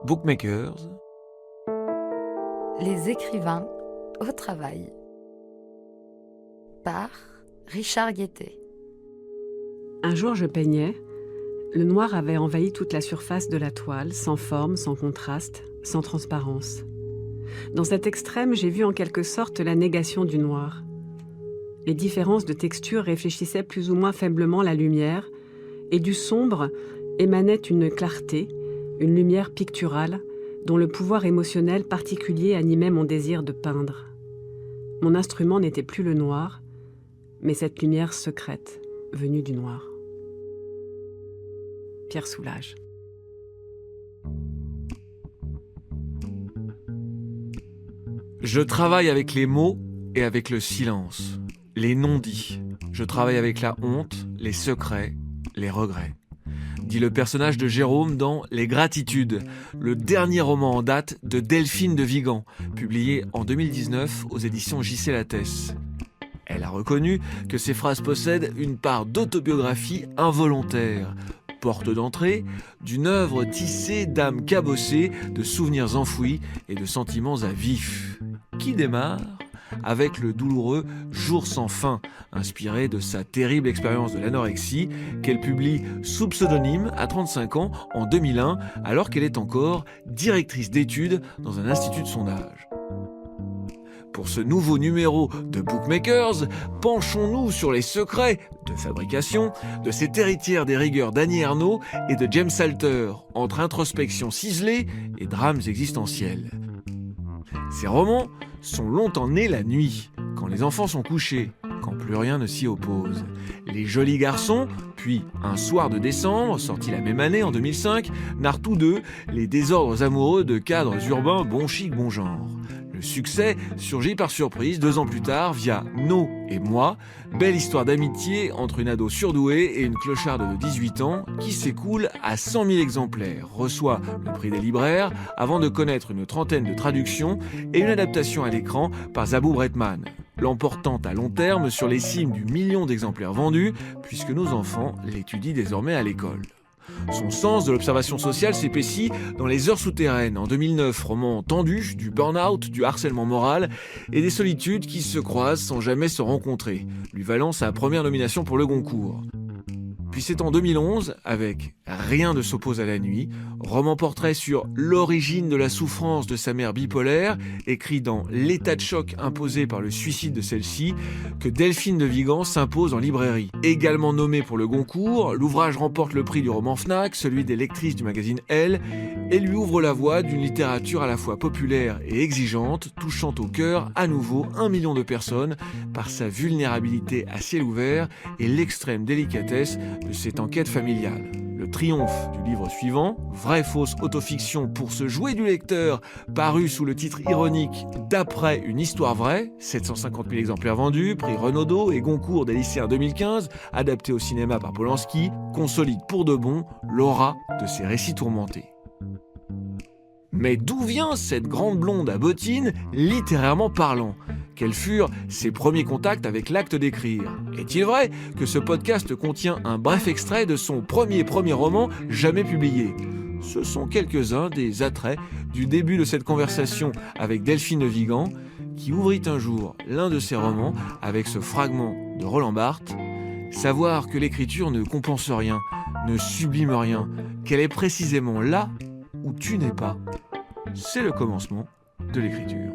Bookmakers. Les écrivains au travail. Par Richard Guettet. Un jour, je peignais. Le noir avait envahi toute la surface de la toile, sans forme, sans contraste, sans transparence. Dans cet extrême, j'ai vu en quelque sorte la négation du noir. Les différences de texture réfléchissaient plus ou moins faiblement la lumière, et du sombre émanait une clarté, une lumière picturale, dont le pouvoir émotionnel particulier animait mon désir de peindre. Mon instrument n'était plus le noir, mais cette lumière secrète, venue du noir. Pierre Soulages. Je travaille avec les mots et avec le silence, les non-dits. Je travaille avec la honte, les secrets, les regrets. Dit le personnage de Jérôme dans Les Gratitudes, le dernier roman en date de Delphine de Vigan, publié en 2019 aux éditions J.C. Lattès. Elle a reconnu que ces phrases possèdent une part d'autobiographie involontaire, porte d'entrée d'une œuvre tissée d'âmes cabossées, de souvenirs enfouis et de sentiments à vif, qui démarre avec le douloureux Jour sans fin, inspiré de sa terrible expérience de l'anorexie, qu'elle publie sous pseudonyme à 35 ans en 2001, alors qu'elle est encore directrice d'études dans un institut de sondage. Pour ce nouveau numéro de Bookmakers, penchons-nous sur les secrets de fabrication de cette héritière des rigueurs d'Annie Ernaux et de James Salter, entre introspection ciselée et drames existentiels. Ces romans sont longtemps nés la nuit, quand les enfants sont couchés, quand plus rien ne s'y oppose. Les Jolis Garçons, puis Un soir de décembre, sorti la même année en 2005, narrent tous deux les désordres amoureux de cadres urbains bon chic, bon genre. Le succès surgit par surprise 2 ans plus tard via Nos et moi, belle histoire d'amitié entre une ado surdouée et une clocharde de 18 ans qui s'écoule à 100 000 exemplaires, reçoit le prix des libraires avant de connaître une trentaine de traductions et une adaptation à l'écran par Zabou Bretman, l'emportant à long terme sur les cimes du million d'exemplaires vendus puisque nos enfants l'étudient désormais à l'école. Son sens de l'observation sociale s'épaissit dans Les Heures souterraines, en 2009, roman tendu du burn-out, du harcèlement moral et des solitudes qui se croisent sans jamais se rencontrer, lui valant sa première nomination pour le Goncourt. Puis c'est en 2011, avec Rien ne s'oppose à la nuit, roman portrait sur l'origine de la souffrance de sa mère bipolaire, écrit dans l'état de choc imposé par le suicide de celle-ci, que Delphine de Vigan s'impose en librairie. Également nommé pour le Goncourt, l'ouvrage remporte le prix du roman Fnac, celui des lectrices du magazine Elle, et lui ouvre la voie d'une littérature à la fois populaire et exigeante, touchant au cœur à nouveau 1 million de personnes par sa vulnérabilité à ciel ouvert et l'extrême délicatesse de cette enquête familiale. Le triomphe du livre suivant, vraie-fausse autofiction pour se jouer du lecteur, paru sous le titre ironique D'après une histoire vraie, 750 000 exemplaires vendus, prix Renaudot et Goncourt des lycéens 2015, adapté au cinéma par Polanski, consolide pour de bon l'aura de ces récits tourmentés. Mais d'où vient cette grande blonde à bottines, littérairement parlant ? Quels furent ses premiers contacts avec l'acte d'écrire ? Est-il vrai que ce podcast contient un bref extrait de son premier roman jamais publié ? Ce sont quelques-uns des attraits du début de cette conversation avec Delphine de Vigan, qui ouvrit un jour l'un de ses romans avec ce fragment de Roland Barthes. Savoir que l'écriture ne compense rien, ne sublime rien, qu'elle est précisément là où tu n'es pas. C'est le commencement de l'écriture.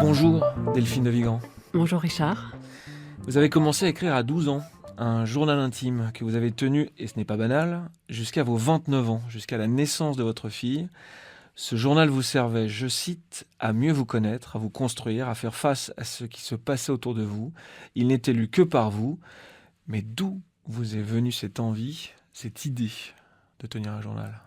Bonjour Delphine de Vigan. Bonjour Richard. Vous avez commencé à écrire à 12 ans, un journal intime que vous avez tenu, et ce n'est pas banal, jusqu'à vos 29 ans, jusqu'à la naissance de votre fille. Ce journal vous servait, je cite, à mieux vous connaître, à vous construire, à faire face à ce qui se passait autour de vous. Il n'était lu que par vous. Mais d'où vous est venue cette envie, cette idée de tenir un journal ?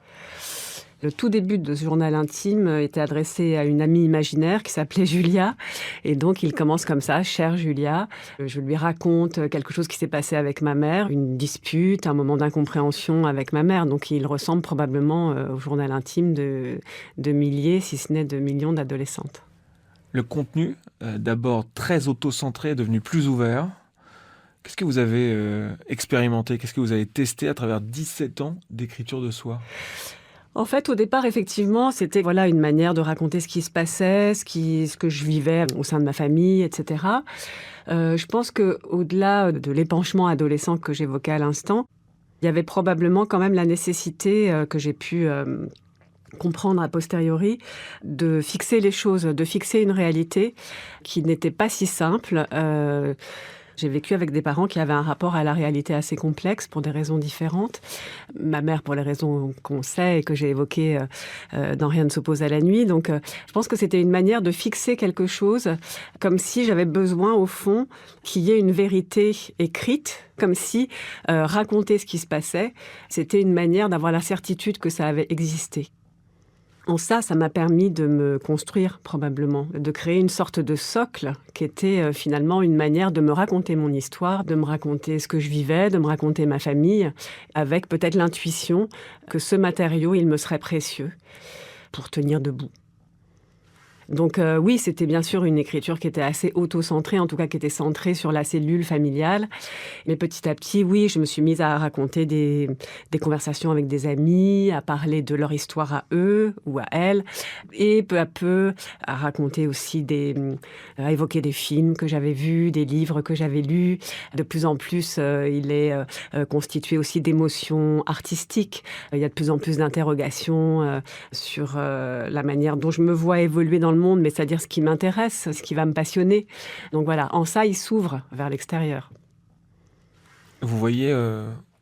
Le tout début de ce journal intime était adressé à une amie imaginaire qui s'appelait Julia. Et donc, il commence comme ça, « Chère Julia ». Je lui raconte quelque chose qui s'est passé avec ma mère, une dispute, un moment d'incompréhension avec ma mère. Donc, il ressemble probablement au journal intime de milliers, si ce n'est de millions d'adolescentes. Le contenu, d'abord très auto-centré, est devenu plus ouvert. Qu'est-ce que vous avez expérimenté? Qu'est-ce que vous avez testé à travers 17 ans d'écriture de soi? En fait, au départ, effectivement, c'était une manière de raconter ce qui se passait, ce que je vivais au sein de ma famille, etc. Je pense qu'au-delà de l'épanchement adolescent que j'évoquais à l'instant, il y avait probablement quand même la nécessité que j'ai pu comprendre a posteriori, de fixer les choses, de fixer une réalité qui n'était pas si simple. J'ai vécu avec des parents qui avaient un rapport à la réalité assez complexe pour des raisons différentes. Ma mère pour les raisons qu'on sait et que j'ai évoquées dans Rien ne s'oppose à la nuit. Donc je pense que c'était une manière de fixer quelque chose comme si j'avais besoin au fond qu'il y ait une vérité écrite, comme si raconter ce qui se passait, c'était une manière d'avoir la certitude que ça avait existé. En ça m'a permis de me construire probablement, de créer une sorte de socle qui était finalement une manière de me raconter mon histoire, de me raconter ce que je vivais, de me raconter ma famille, avec peut-être l'intuition que ce matériau, il me serait précieux pour tenir debout. Donc oui, c'était bien sûr une écriture qui était assez auto-centrée, en tout cas qui était centrée sur la cellule familiale. Mais petit à petit, oui, je me suis mise à raconter des conversations avec des amis, à parler de leur histoire à eux ou à elles, et peu à peu à raconter aussi à évoquer des films que j'avais vus, des livres que j'avais lus. De plus en plus, il est constitué aussi d'émotions artistiques. Il y a de plus en plus d'interrogations sur la manière dont je me vois évoluer dans le monde, mais c'est-à-dire ce qui m'intéresse, ce qui va me passionner. Donc voilà, en ça, il s'ouvre vers l'extérieur. Vous voyez,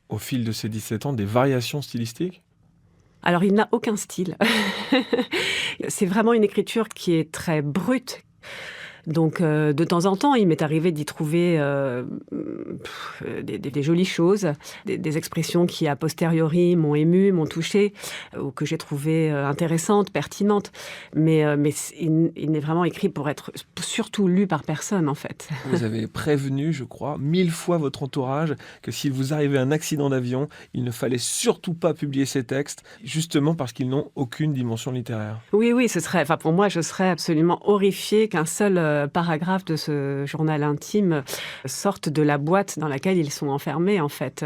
au fil de ces 17 ans, des variations stylistiques? Alors, il n'a aucun style. C'est vraiment une écriture qui est très brute. Donc, de temps en temps, il m'est arrivé d'y trouver des jolies choses, des expressions qui, a posteriori, m'ont émue, m'ont touchée, ou que j'ai trouvées intéressantes, pertinentes. Mais il n'est vraiment écrit pour être surtout lu par personne, en fait. Vous avez prévenu, je crois, 1000 fois votre entourage que s'il vous arrivait un accident d'avion, il ne fallait surtout pas publier ces textes, justement parce qu'ils n'ont aucune dimension littéraire. Oui, pour moi, je serais absolument horrifiée qu'un seul paragraphes de ce journal intime sortent de la boîte dans laquelle ils sont enfermés, en fait.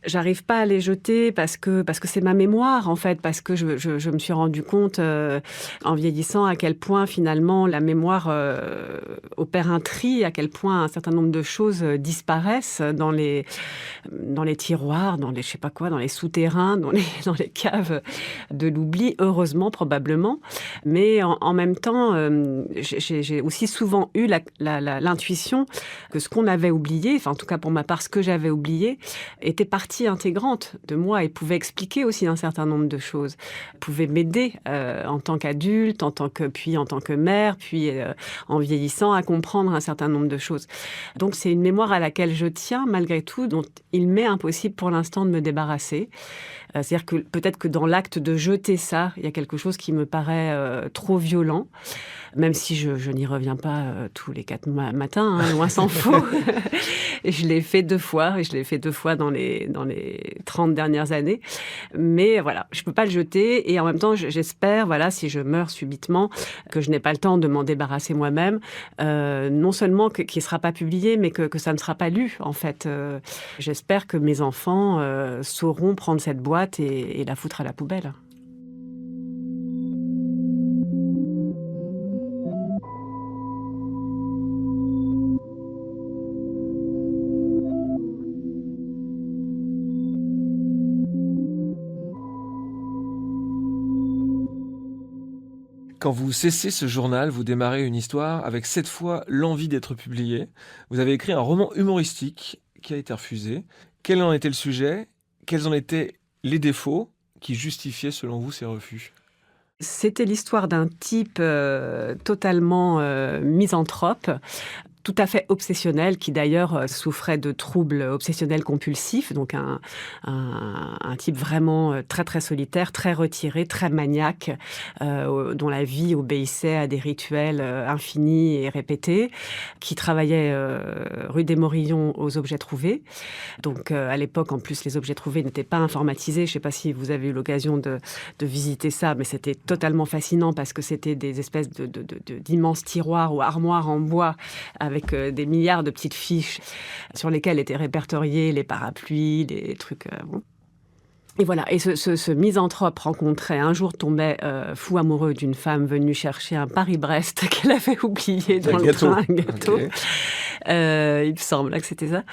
J'arrive pas à les jeter parce que c'est ma mémoire, en fait, parce que je me suis rendu compte en vieillissant à quel point finalement la mémoire opère un tri, à quel point un certain nombre de choses disparaissent dans les tiroirs, dans les je sais pas quoi, dans les souterrains, dans les caves de l'oubli, heureusement probablement. Mais en même temps, j'ai aussi souvent eu l'intuition que ce qu'on avait oublié, enfin en tout cas pour ma part ce que j'avais oublié, était partie intégrante de moi et pouvait expliquer aussi un certain nombre de choses, pouvait m'aider en tant qu'adulte, puis en tant que mère, puis en vieillissant à comprendre un certain nombre de choses. Donc c'est une mémoire à laquelle je tiens malgré tout, dont il m'est impossible pour l'instant de me débarrasser. C'est-à-dire que peut-être que dans l'acte de jeter ça, il y a quelque chose qui me paraît trop violent, même si je n'y reviens pas tous les 4 matins, hein, loin s'en faut. Et je l'ai fait 2 fois, et je l'ai fait 2 fois dans les 30 dernières années. Mais voilà, je peux pas le jeter, et en même temps, j'espère, voilà, si je meurs subitement, que je n'ai pas le temps de m'en débarrasser moi-même, non seulement qu'il ne sera pas publié, mais que ça ne sera pas lu, en fait. J'espère que mes enfants sauront prendre cette boîte et la foutre à la poubelle. Quand vous cessez ce journal, vous démarrez une histoire avec cette fois l'envie d'être publié. Vous avez écrit un roman humoristique qui a été refusé. Quel en était le sujet? Quels en étaient les défauts qui justifiaient selon vous ces refus? C'était l'histoire d'un type totalement misanthrope tout à fait obsessionnel, qui d'ailleurs souffrait de troubles obsessionnels compulsifs, donc un type vraiment très très solitaire, très retiré, très maniaque, dont la vie obéissait à des rituels infinis et répétés, qui travaillait rue des Morillons aux objets trouvés. Donc à l'époque, en plus, les objets trouvés n'étaient pas informatisés. Je ne sais pas si vous avez eu l'occasion de visiter ça, mais c'était totalement fascinant parce que c'était des espèces d'immenses tiroirs ou armoires en bois avec des milliards de petites fiches sur lesquelles étaient répertoriés les parapluies, les trucs... bon. Et voilà, et ce misanthrope rencontré un jour tombait fou amoureux d'une femme venue chercher un Paris-Brest qu'elle avait oublié dans le train, un gâteau. Okay. Il me semble que c'était ça.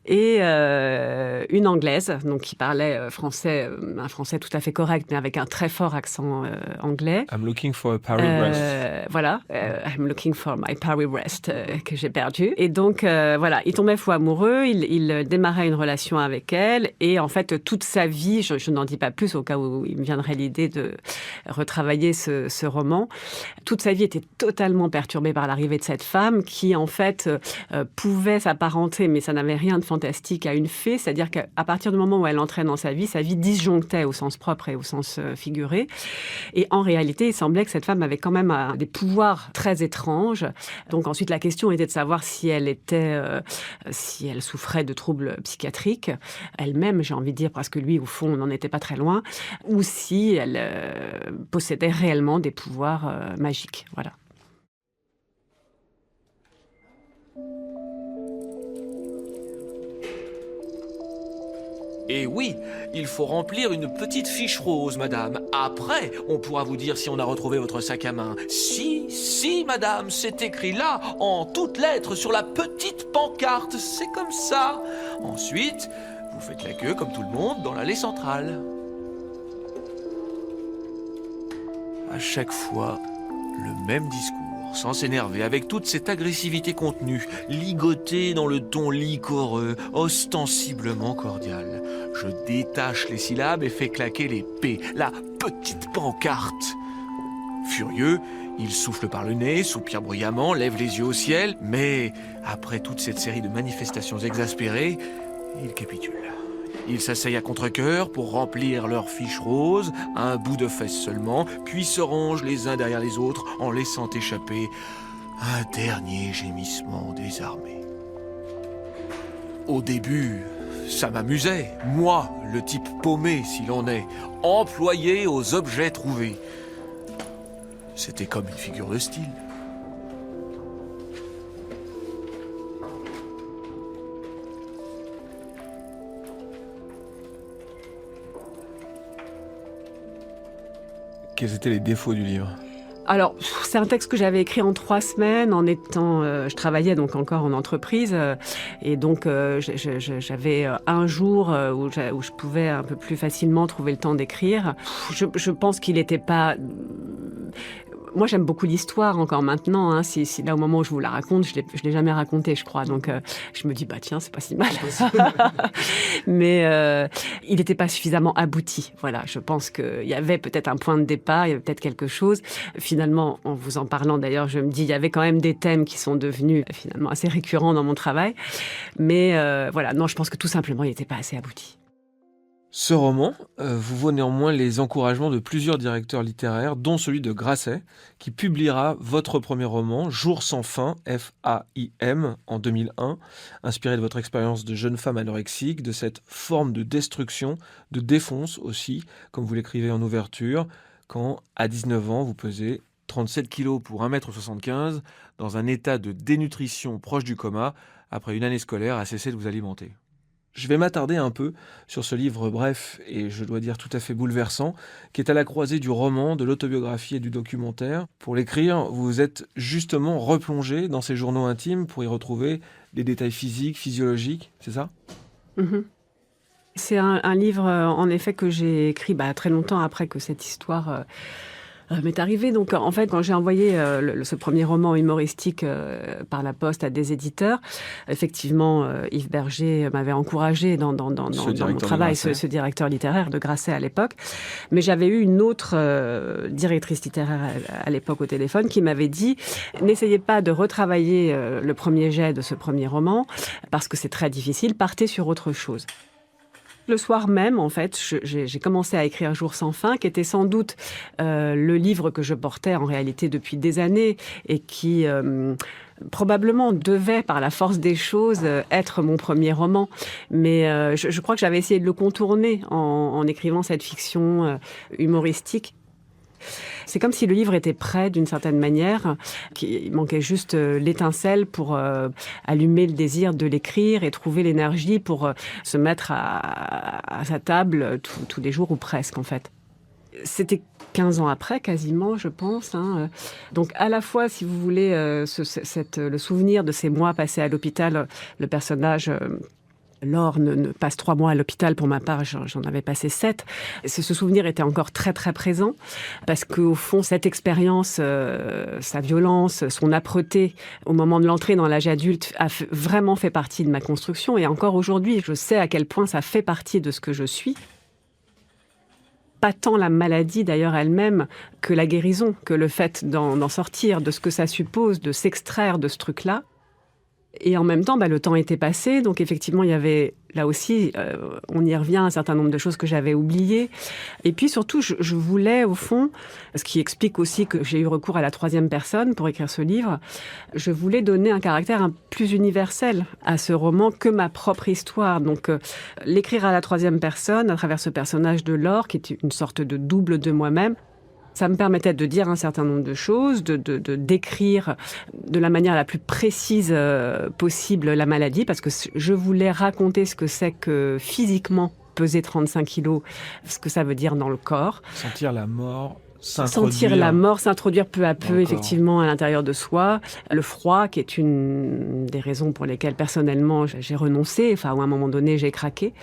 Et une Anglaise, donc qui parlait français, un français tout à fait correct, mais avec un très fort accent anglais. I'm looking for a Paris-Brest. Voilà, I'm looking for my Paris-Brest que j'ai perdu. Et donc, voilà, il tombait fou amoureux, il démarrait une relation avec elle, et en fait, toute sa vie, je n'en dis pas plus au cas où il me viendrait l'idée de retravailler ce roman. Toute sa vie était totalement perturbée par l'arrivée de cette femme qui, en fait, pouvait s'apparenter, mais ça n'avait rien de fantastique, à une fée. C'est-à-dire qu'à partir du moment où elle entrait dans sa vie disjonctait au sens propre et au sens figuré. Et en réalité, il semblait que cette femme avait quand même des pouvoirs très étranges. Donc ensuite, la question était de savoir si elle souffrait de troubles psychiatriques. Elle-même, j'ai envie de dire, parce que lui, au fond, n'en était pas très loin, ou si elle possédait réellement des pouvoirs magiques. Voilà. Et oui, il faut remplir une petite fiche rose, madame. Après, on pourra vous dire si on a retrouvé votre sac à main. Si, madame, c'est écrit là, en toutes lettres, sur la petite pancarte. C'est comme ça. Ensuite, vous faites la queue, comme tout le monde, dans l'allée centrale. À chaque fois, le même discours. Sans s'énerver, avec toute cette agressivité contenue, ligotée dans le ton liquoreux, ostensiblement cordial. Je détache les syllabes et fais claquer les P, la petite pancarte. Furieux, il souffle par le nez, soupire bruyamment, lève les yeux au ciel, mais après toute cette série de manifestations exaspérées, il capitule. Ils s'asseyent à contre-cœur pour remplir leur fiche rose, un bout de fesse seulement, puis se rangent les uns derrière les autres en laissant échapper un dernier gémissement désarmé. Au début, ça m'amusait, moi, le type paumé s'il en est, employé aux objets trouvés. C'était comme une figure de style. Quels étaient les défauts du livre ? Alors, c'est un texte que j'avais écrit en 3 semaines, en étant... je travaillais donc encore en entreprise, et donc j'avais un jour où je pouvais un peu plus facilement trouver le temps d'écrire. Je pense qu'il n'était pas... Moi, j'aime beaucoup l'histoire encore maintenant. Hein. Si là, au moment où je vous la raconte, je l'ai jamais racontée, je crois. Donc, je me dis, tiens, c'est pas si mal. Mais il n'était pas suffisamment abouti. Voilà, je pense qu'il y avait peut-être un point de départ, il y avait peut-être quelque chose. Finalement, en vous en parlant d'ailleurs, je me dis, il y avait quand même des thèmes qui sont devenus finalement assez récurrents dans mon travail. Mais voilà, non, je pense que tout simplement, il n'était pas assez abouti. Ce roman vous vaut néanmoins les encouragements de plusieurs directeurs littéraires, dont celui de Grasset, qui publiera votre premier roman, Jour sans fin, F-A-I-M, en 2001, inspiré de votre expérience de jeune femme anorexique, de cette forme de destruction, de défonce aussi, comme vous l'écrivez en ouverture, quand, à 19 ans, vous pesez 37 kilos pour 1,75 m, dans un état de dénutrition proche du coma, après une année scolaire à cesser de vous alimenter. Je vais m'attarder un peu sur ce livre bref et je dois dire tout à fait bouleversant, qui est à la croisée du roman, de l'autobiographie et du documentaire. Pour l'écrire, vous vous êtes justement replongé dans ces journaux intimes pour y retrouver des détails physiques, physiologiques, c'est ça ? C'est un livre, en effet, que j'ai écrit très longtemps après que cette histoire M'est arrivé donc en fait quand j'ai envoyé ce premier roman humoristique par la poste à des éditeurs, effectivement Yves Berger m'avait encouragé dans mon travail, ce directeur littéraire de Grasset à l'époque, mais j'avais eu une autre directrice littéraire à l'époque au téléphone qui m'avait dit n'essayez pas de retravailler le premier jet de ce premier roman parce que c'est très difficile, partez sur autre chose. Le soir même, en fait, j'ai commencé à écrire Jour sans fin, qui était sans doute le livre que je portais en réalité depuis des années et qui probablement devait, par la force des choses, être mon premier roman. Mais je crois que j'avais essayé de le contourner en écrivant cette fiction humoristique. C'est comme si le livre était prêt d'une certaine manière, qu'il manquait juste l'étincelle pour allumer le désir de l'écrire et trouver l'énergie pour se mettre à sa table tous les jours ou presque en fait. C'était 15 ans après, quasiment, je pense. Donc, à la fois, si vous voulez, le souvenir de ces mois passés à l'hôpital, le personnage... Laure ne passe 3 mois à l'hôpital, pour ma part, j'en avais passé 7. Ce souvenir était encore très très présent, parce qu'au fond, cette expérience, sa violence, son âpreté, au moment de l'entrée dans l'âge adulte, a vraiment fait partie de ma construction. Et encore aujourd'hui, je sais à quel point ça fait partie de ce que je suis. Pas tant la maladie d'ailleurs elle-même que la guérison, que le fait d'en sortir, de ce que ça suppose, de s'extraire de ce truc-là. Et en même temps, le temps était passé, donc effectivement, il y avait, là aussi, on y revient, un certain nombre de choses que j'avais oubliées. Et puis surtout, je voulais, au fond, ce qui explique aussi que j'ai eu recours à la 3e personne pour écrire ce livre, je voulais donner un caractère plus universel à ce roman que ma propre histoire. Donc, l'écrire à la 3e personne, à travers ce personnage de Laure, qui est une sorte de double de moi-même, ça me permettait de dire un certain nombre de choses, de décrire de la manière la plus précise possible la maladie, parce que je voulais raconter ce que c'est que physiquement peser 35 kilos, ce que ça veut dire dans le corps. Sentir la mort s'introduire peu à peu, effectivement, à l'intérieur de soi. Le froid, qui est une des raisons pour lesquelles, personnellement, j'ai renoncé. Enfin, à un moment donné, j'ai craqué.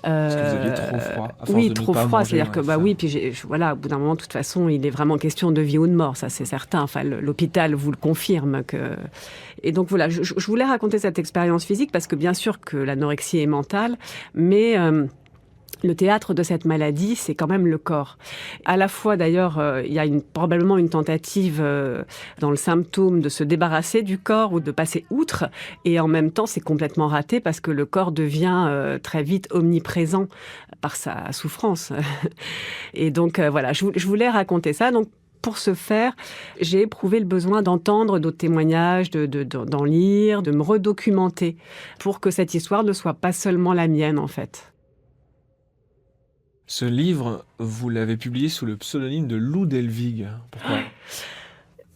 Parce que vous aviez trop froid. Oui, trop froid. C'est-à-dire que, oui, puis voilà, au bout d'un moment, de toute façon, il est vraiment question de vie ou de mort. Ça, c'est certain. Enfin, l'hôpital vous le confirme. Et donc, voilà, je voulais raconter cette expérience physique parce que, bien sûr, que l'anorexie est mentale, mais... le théâtre de cette maladie, c'est quand même le corps. À la fois, d'ailleurs, il y a probablement une tentative dans le symptôme de se débarrasser du corps ou de passer outre. Et en même temps, c'est complètement raté parce que le corps devient très vite omniprésent par sa souffrance. Et donc, voilà, je voulais raconter ça. Donc, pour ce faire, j'ai éprouvé le besoin d'entendre d'autres témoignages, d'en lire, de me redocumenter pour que cette histoire ne soit pas seulement la mienne, en fait. Ce livre, vous l'avez publié sous le pseudonyme de Lou Delvig. Pourquoi ?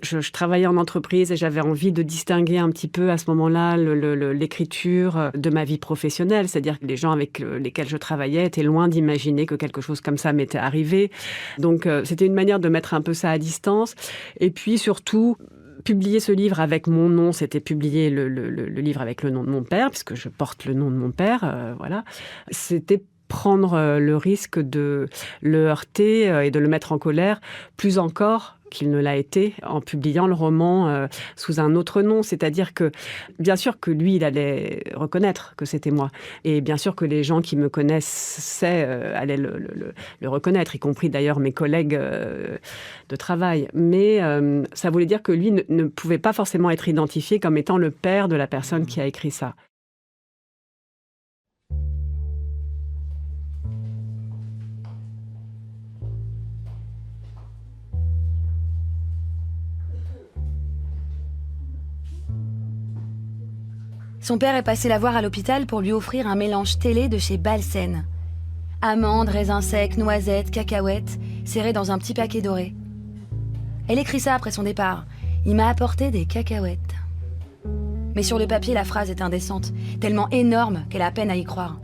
Je travaillais en entreprise et j'avais envie de distinguer un petit peu à ce moment-là l'écriture de ma vie professionnelle. C'est-à-dire que les gens avec lesquels je travaillais étaient loin d'imaginer que quelque chose comme ça m'était arrivé. Donc c'était une manière de mettre un peu ça à distance. Et puis surtout... publier ce livre avec mon nom, c'était publier le livre avec le nom de mon père, puisque je porte le nom de mon père, voilà. C'était prendre le risque de le heurter et de le mettre en colère, plus encore qu'il ne l'a été en publiant le roman sous un autre nom. C'est-à-dire que, bien sûr que lui, il allait reconnaître que c'était moi. Et bien sûr que les gens qui me connaissaient allaient le reconnaître, y compris d'ailleurs mes collègues de travail. Mais ça voulait dire que lui ne pouvait pas forcément être identifié comme étant le père de la personne qui a écrit ça. Son père est passé la voir à l'hôpital pour lui offrir un mélange télé de chez Balsen. Amandes, raisins secs, noisettes, cacahuètes, serrés dans un petit paquet doré. Elle écrit ça après son départ. Il m'a apporté des cacahuètes. Mais sur le papier, la phrase est indécente, tellement énorme qu'elle a peine à y croire.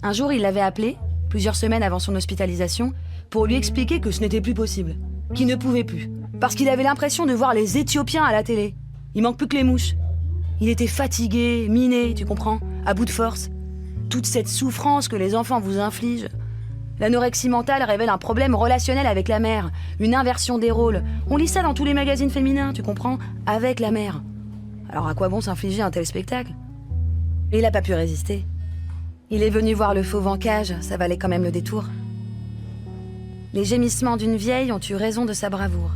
Un jour, il l'avait appelée, plusieurs semaines avant son hospitalisation, pour lui expliquer que ce n'était plus possible, qu'il ne pouvait plus, parce qu'il avait l'impression de voir les Éthiopiens à la télé. Il manque plus que les mouches. Il était fatigué, miné, tu comprends, à bout de force. Toute cette souffrance que les enfants vous infligent. L'anorexie mentale révèle un problème relationnel avec la mère, une inversion des rôles. On lit ça dans tous les magazines féminins, tu comprends? Avec la mère. Alors à quoi bon s'infliger un tel spectacle? Il n'a pas pu résister. Il est venu voir le fauve en cage, ça valait quand même le détour. Les gémissements d'une vieille ont eu raison de sa bravoure.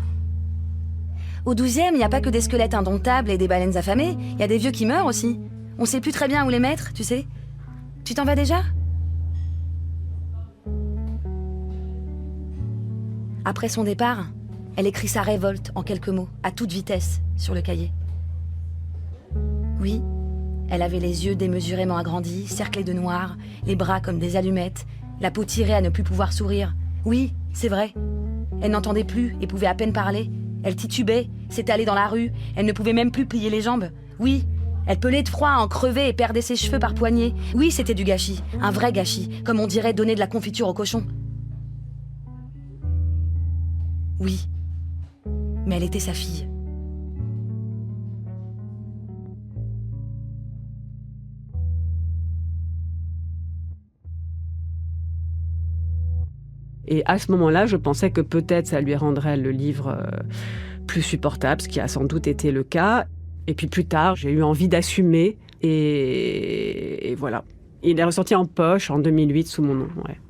Au 12e, il n'y a pas que des squelettes indomptables et des baleines affamées, il y a des vieux qui meurent aussi. On sait plus très bien où les mettre, tu sais. Tu t'en vas déjà? Après son départ, elle écrit sa révolte en quelques mots, à toute vitesse, sur le cahier. Oui, elle avait les yeux démesurément agrandis, cerclés de noir, les bras comme des allumettes, la peau tirée à ne plus pouvoir sourire. Oui, c'est vrai. Elle n'entendait plus et pouvait à peine parler. Elle titubait, s'étalait dans la rue, elle ne pouvait même plus plier les jambes. Oui, elle pelait de froid, en crevait et perdait ses cheveux par poignées. Oui, c'était du gâchis, un vrai gâchis, comme on dirait donner de la confiture au cochon. Oui, mais elle était sa fille. Et à ce moment-là, je pensais que peut-être ça lui rendrait le livre plus supportable, ce qui a sans doute été le cas. Et puis plus tard, j'ai eu envie d'assumer et voilà. Il est ressorti en poche en 2008 sous mon nom. Ouais.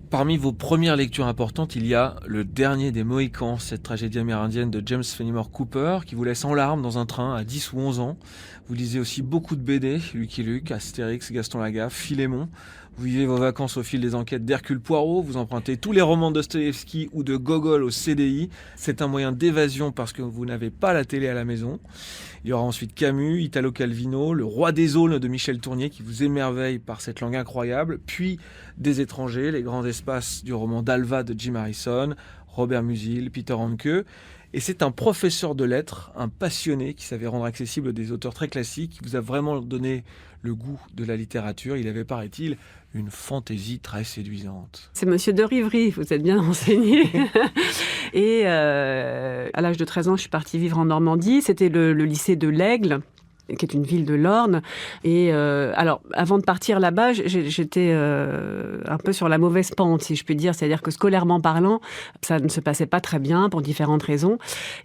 Parmi vos premières lectures importantes, il y a Le Dernier des Mohicans, cette tragédie amérindienne de James Fenimore Cooper qui vous laisse en larmes dans un train à 10 ou 11 ans. Vous lisez aussi beaucoup de BD, Lucky Luke, Astérix, Gaston Lagaffe, Philémon. Vous vivez vos vacances au fil des enquêtes d'Hercule Poirot, vous empruntez tous les romans de Dostoïevski ou de Gogol au CDI. C'est un moyen d'évasion parce que vous n'avez pas la télé à la maison. Il y aura ensuite Camus, Italo Calvino, Le Roi des Aulnes de Michel Tournier qui vous émerveille par cette langue incroyable, puis Des étrangers, les grands espaces du roman d'Alva de Jim Harrison, Robert Musil, Peter Handke. Et c'est un professeur de lettres, un passionné qui savait rendre accessible des auteurs très classiques, qui vous a vraiment donné le goût de la littérature. Il avait, paraît-il, une fantaisie très séduisante. C'est Monsieur de Rivry, vous êtes bien renseigné. Et à l'âge de 13 ans, je suis partie vivre en Normandie. C'était le lycée de l'Aigle, qui est une ville de l'Orne. Et alors, avant de partir là-bas, j'étais un peu sur la mauvaise pente, si je puis dire. C'est-à-dire que scolairement parlant, ça ne se passait pas très bien pour différentes raisons.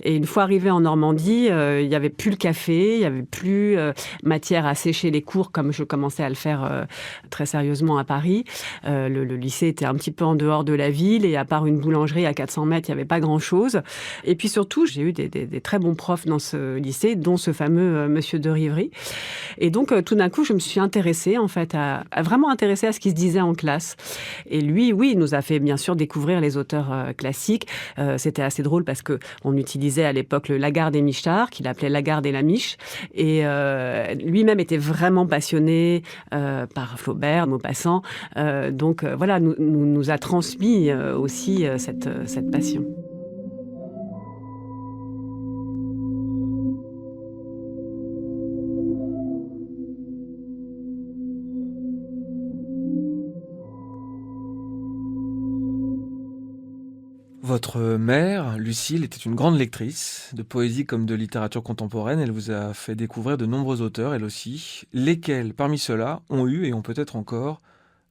Et une fois arrivée en Normandie, il n'y avait plus le café, il n'y avait plus matière à sécher les cours comme je commençais à le faire très sérieusement à Paris. Le lycée était un petit peu en dehors de la ville et à part une boulangerie à 400 mètres, il n'y avait pas grand-chose. Et puis surtout, j'ai eu des très bons profs dans ce lycée, dont ce fameux Monsieur de Rivry. Et donc, tout d'un coup, je me suis intéressée, en fait, vraiment intéressée à ce qui se disait en classe. Et lui, oui, il nous a fait, bien sûr, découvrir les auteurs classiques. C'était assez drôle parce qu'on utilisait à l'époque le Lagarde et Michard, qu'il appelait Lagarde et la Miche. Et lui-même était vraiment passionné par Flaubert, Maupassant. Donc, voilà, nous a transmis aussi cette passion. Votre mère, Lucille, était une grande lectrice de poésie comme de littérature contemporaine. Elle vous a fait découvrir de nombreux auteurs, elle aussi, lesquels, parmi ceux-là, ont eu et ont peut-être encore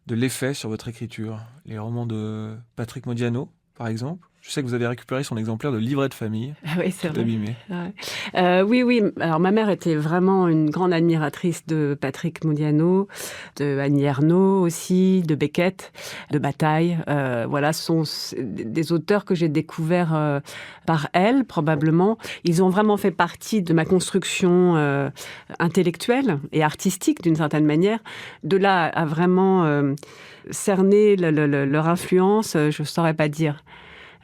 de l'effet sur votre écriture. Les romans de Patrick Modiano, par exemple. Je sais que vous avez récupéré son exemplaire de livret de famille, Oui, c'est tout vrai. abîmé. Ouais. Oui. Alors, ma mère était vraiment une grande admiratrice de Patrick Modiano, de Annie Ernaux aussi, de Beckett, de Bataille. Voilà, ce sont des auteurs que j'ai découverts par elle, probablement. Ils ont vraiment fait partie de ma construction intellectuelle et artistique, d'une certaine manière. De là à vraiment cerner leur influence, je ne saurais pas dire.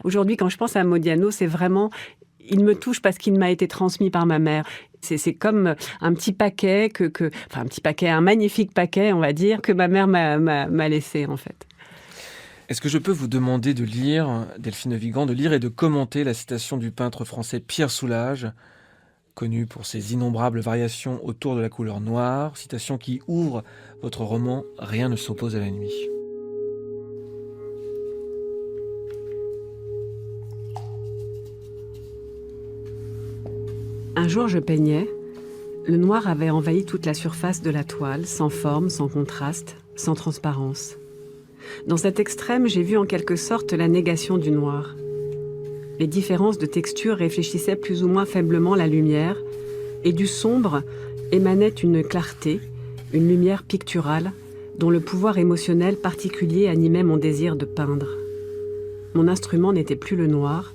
Aujourd'hui, quand je pense à Modiano, c'est vraiment... Il me touche parce qu'il m'a été transmis par ma mère. C'est comme un petit paquet, enfin un petit paquet, un magnifique paquet, on va dire, que ma mère m'a laissé, en fait. Est-ce que je peux vous demander de lire, Delphine Vigan, de lire et de commenter la citation du peintre français Pierre Soulages, connu pour ses innombrables variations autour de la couleur noire, citation qui ouvre votre roman « Rien ne s'oppose à la nuit ». Un jour, je peignais. Le noir avait envahi toute la surface de la toile, sans forme, sans contraste, sans transparence. Dans cet extrême, j'ai vu en quelque sorte la négation du noir. Les différences de texture réfléchissaient plus ou moins faiblement la lumière, et du sombre émanait une clarté, une lumière picturale, dont le pouvoir émotionnel particulier animait mon désir de peindre. Mon instrument n'était plus le noir,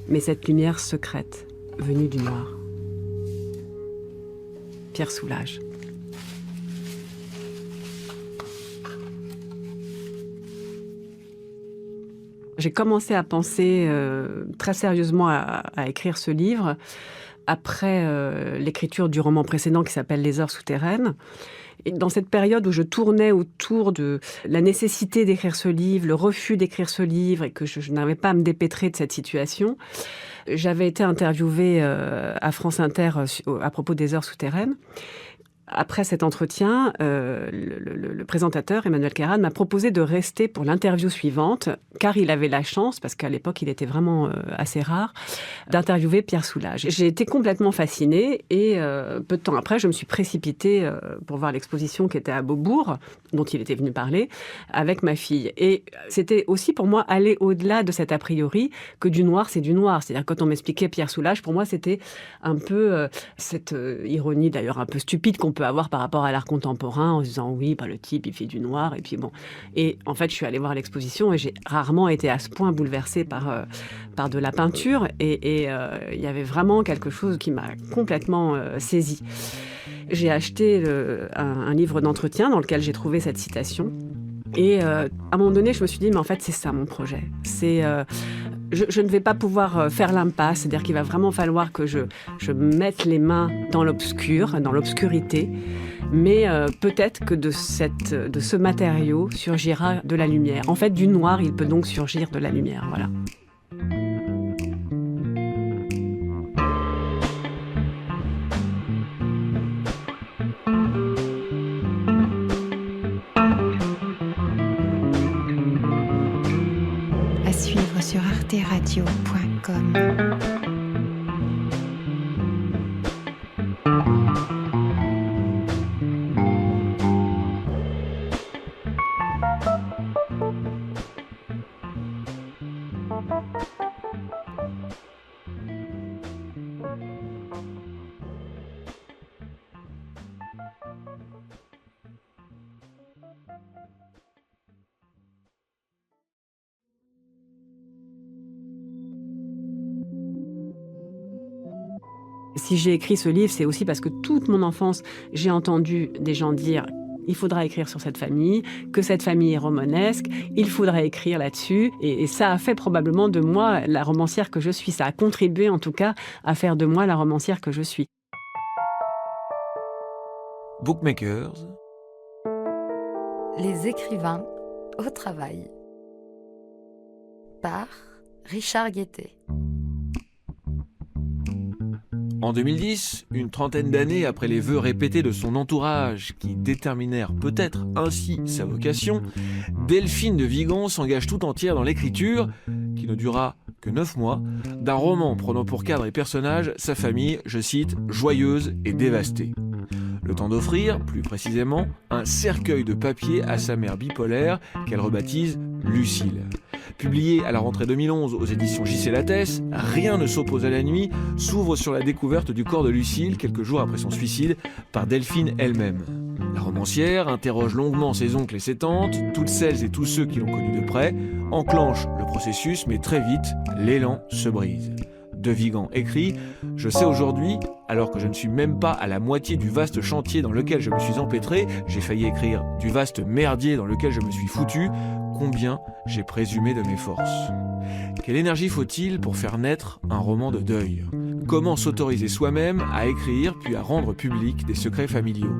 mais cette lumière secrète, venue du noir. Pierre Soulages. J'ai commencé à penser très sérieusement à écrire ce livre après l'écriture du roman précédent qui s'appelle « Les heures souterraines ». Et dans cette période où je tournais autour de la nécessité d'écrire ce livre, le refus d'écrire ce livre et que je n'arrivais pas à me dépêtrer de cette situation, j'avais été interviewée à France Inter à propos des heures souterraines. Après cet entretien, le présentateur, Emmanuel Kéran, m'a proposé de rester pour l'interview suivante, car il avait la chance, parce qu'à l'époque il était vraiment assez rare, d'interviewer Pierre Soulages. J'ai été complètement fascinée et peu de temps après, je me suis précipitée pour voir l'exposition qui était à Beaubourg, dont il était venu parler, avec ma fille. Et c'était aussi pour moi aller au-delà de cet a priori que du noir, c'est du noir. C'est-à-dire quand on m'expliquait Pierre Soulages, pour moi c'était un peu cette ironie d'ailleurs un peu stupide qu'on peut avoir par rapport à l'art contemporain en se disant oui, le type il fait du noir et puis bon. Et en fait je suis allée voir l'exposition et j'ai rarement été à ce point bouleversée par de la peinture et il y avait vraiment quelque chose qui m'a complètement saisie. J'ai acheté un livre d'entretien dans lequel j'ai trouvé cette citation et à un moment donné je me suis dit mais en fait c'est ça mon projet. Je ne vais pas pouvoir faire l'impasse, c'est-à-dire qu'il va vraiment falloir que je mette les mains dans l'obscur, dans l'obscurité, mais peut-être que de ce matériau surgira de la lumière. En fait, du noir, il peut donc surgir de la lumière, voilà. À suivre sur arteradio.com. Si j'ai écrit ce livre, c'est aussi parce que toute mon enfance, j'ai entendu des gens dire il faudra écrire sur cette famille, que cette famille est romanesque, il faudra écrire là-dessus. Et ça a fait probablement de moi la romancière que je suis. Ça a contribué en tout cas à faire de moi la romancière que je suis. Bookmakers. Les écrivains au travail. Par Richard Guettet. En 2010, une trentaine d'années après les vœux répétés de son entourage qui déterminèrent peut-être ainsi sa vocation, Delphine de Vigan s'engage tout entière dans l'écriture, qui ne durera que 9 mois, d'un roman prenant pour cadre et personnage sa famille, je cite, joyeuse et dévastée. Le temps d'offrir, plus précisément, un cercueil de papier à sa mère bipolaire qu'elle rebaptise Lucille. Publié à la rentrée 2011 aux éditions J.C. Lattès, Rien ne s'oppose à la nuit s'ouvre sur la découverte du corps de Lucille quelques jours après son suicide par Delphine elle-même. La romancière interroge longuement ses oncles et ses tantes, toutes celles et tous ceux qui l'ont connue de près, enclenche le processus, mais très vite, l'élan se brise. De Vigan écrit « Je sais aujourd'hui, alors que je ne suis même pas à la moitié du vaste chantier dans lequel je me suis empêtré, j'ai failli écrire du vaste merdier dans lequel je me suis foutu, combien j'ai présumé de mes forces. Quelle énergie faut-il pour faire naître un roman de deuil ? Comment s'autoriser soi-même à écrire puis à rendre public des secrets familiaux ?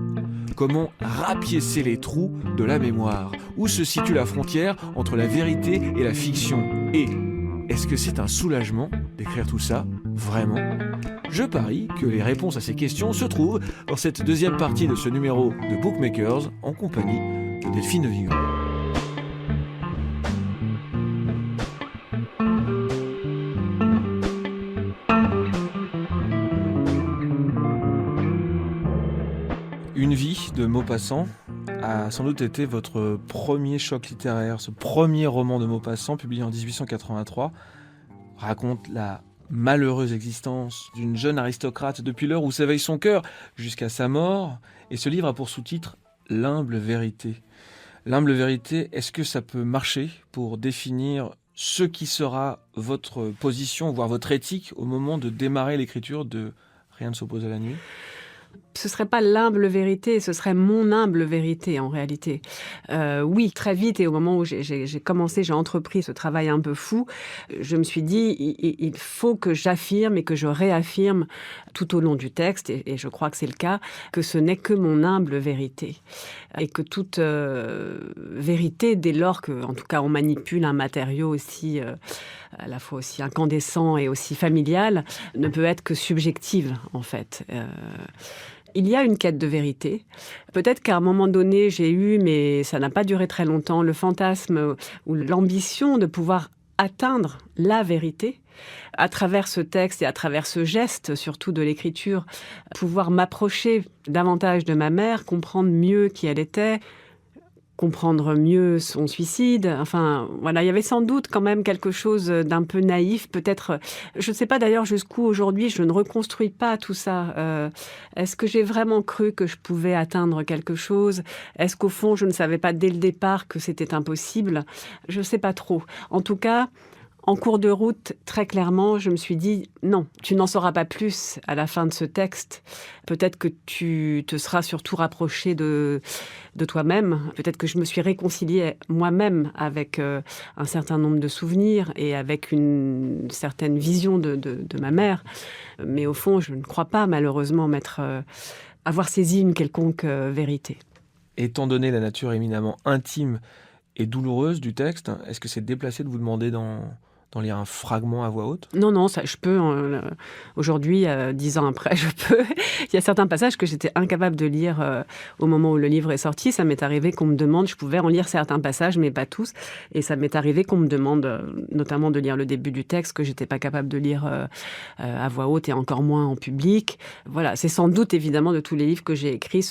Comment rapiécer les trous de la mémoire ? Où se situe la frontière entre la vérité et la fiction ? Et est-ce que c'est un soulagement d'écrire tout ça, vraiment ? Je parie que les réponses à ces questions se trouvent dans cette deuxième partie de ce numéro de Bookmakers en compagnie de Delphine de Vigan. Une vie de Maupassant, a sans doute été votre premier choc littéraire. Ce premier roman de Maupassant, publié en 1883, raconte la malheureuse existence d'une jeune aristocrate depuis l'heure où s'éveille son cœur jusqu'à sa mort. Et ce livre a pour sous-titre « L'humble vérité ». L'humble vérité, est-ce que ça peut marcher pour définir ce qui sera votre position, voire votre éthique au moment de démarrer l'écriture de « Rien ne s'oppose à la nuit » ? Ce serait pas l'humble vérité, ce serait mon humble vérité en réalité. Oui, très vite et au moment où j'ai entrepris ce travail un peu fou, je me suis dit il faut que j'affirme et que je réaffirme tout au long du texte, et je crois que c'est le cas, que ce n'est que mon humble vérité. Et que toute vérité, dès lors que, en tout cas, on manipule un matériau aussi, à la fois aussi incandescent et aussi familial, ne peut être que subjective, en fait. Il y a une quête de vérité. Peut-être qu'à un moment donné, j'ai eu, mais ça n'a pas duré très longtemps, le fantasme ou l'ambition de pouvoir atteindre la vérité à travers ce texte et à travers ce geste, surtout de l'écriture, pouvoir m'approcher davantage de ma mère, comprendre mieux qui elle était, comprendre mieux son suicide. Enfin, voilà, il y avait sans doute quand même quelque chose d'un peu naïf. Peut-être, je ne sais pas d'ailleurs jusqu'où aujourd'hui je ne reconstruis pas tout ça. Est-ce que j'ai vraiment cru que je pouvais atteindre quelque chose ? Est-ce qu'au fond, je ne savais pas dès le départ que c'était impossible ? Je ne sais pas trop. En tout cas, en cours de route, très clairement, je me suis dit « Non, tu n'en sauras pas plus à la fin de ce texte. Peut-être que tu te seras surtout rapproché de toi-même. Peut-être que je me suis réconciliée moi-même avec un certain nombre de souvenirs et avec une certaine vision de ma mère. Mais au fond, je ne crois pas malheureusement avoir saisi une quelconque vérité. » Étant donné la nature éminemment intime et douloureuse du texte, est-ce que c'est déplacé de vous demander d'en lire un fragment à voix haute ? Non, ça, je peux. Aujourd'hui, 10 ans après, je peux. Il y a certains passages que j'étais incapable de lire au moment où le livre est sorti. Ça m'est arrivé qu'on me demande, je pouvais en lire certains passages, mais pas tous. Et ça m'est arrivé qu'on me demande, notamment de lire le début du texte, que j'étais pas capable de lire à voix haute et encore moins en public. Voilà, c'est sans doute, évidemment, de tous les livres que j'ai écrits,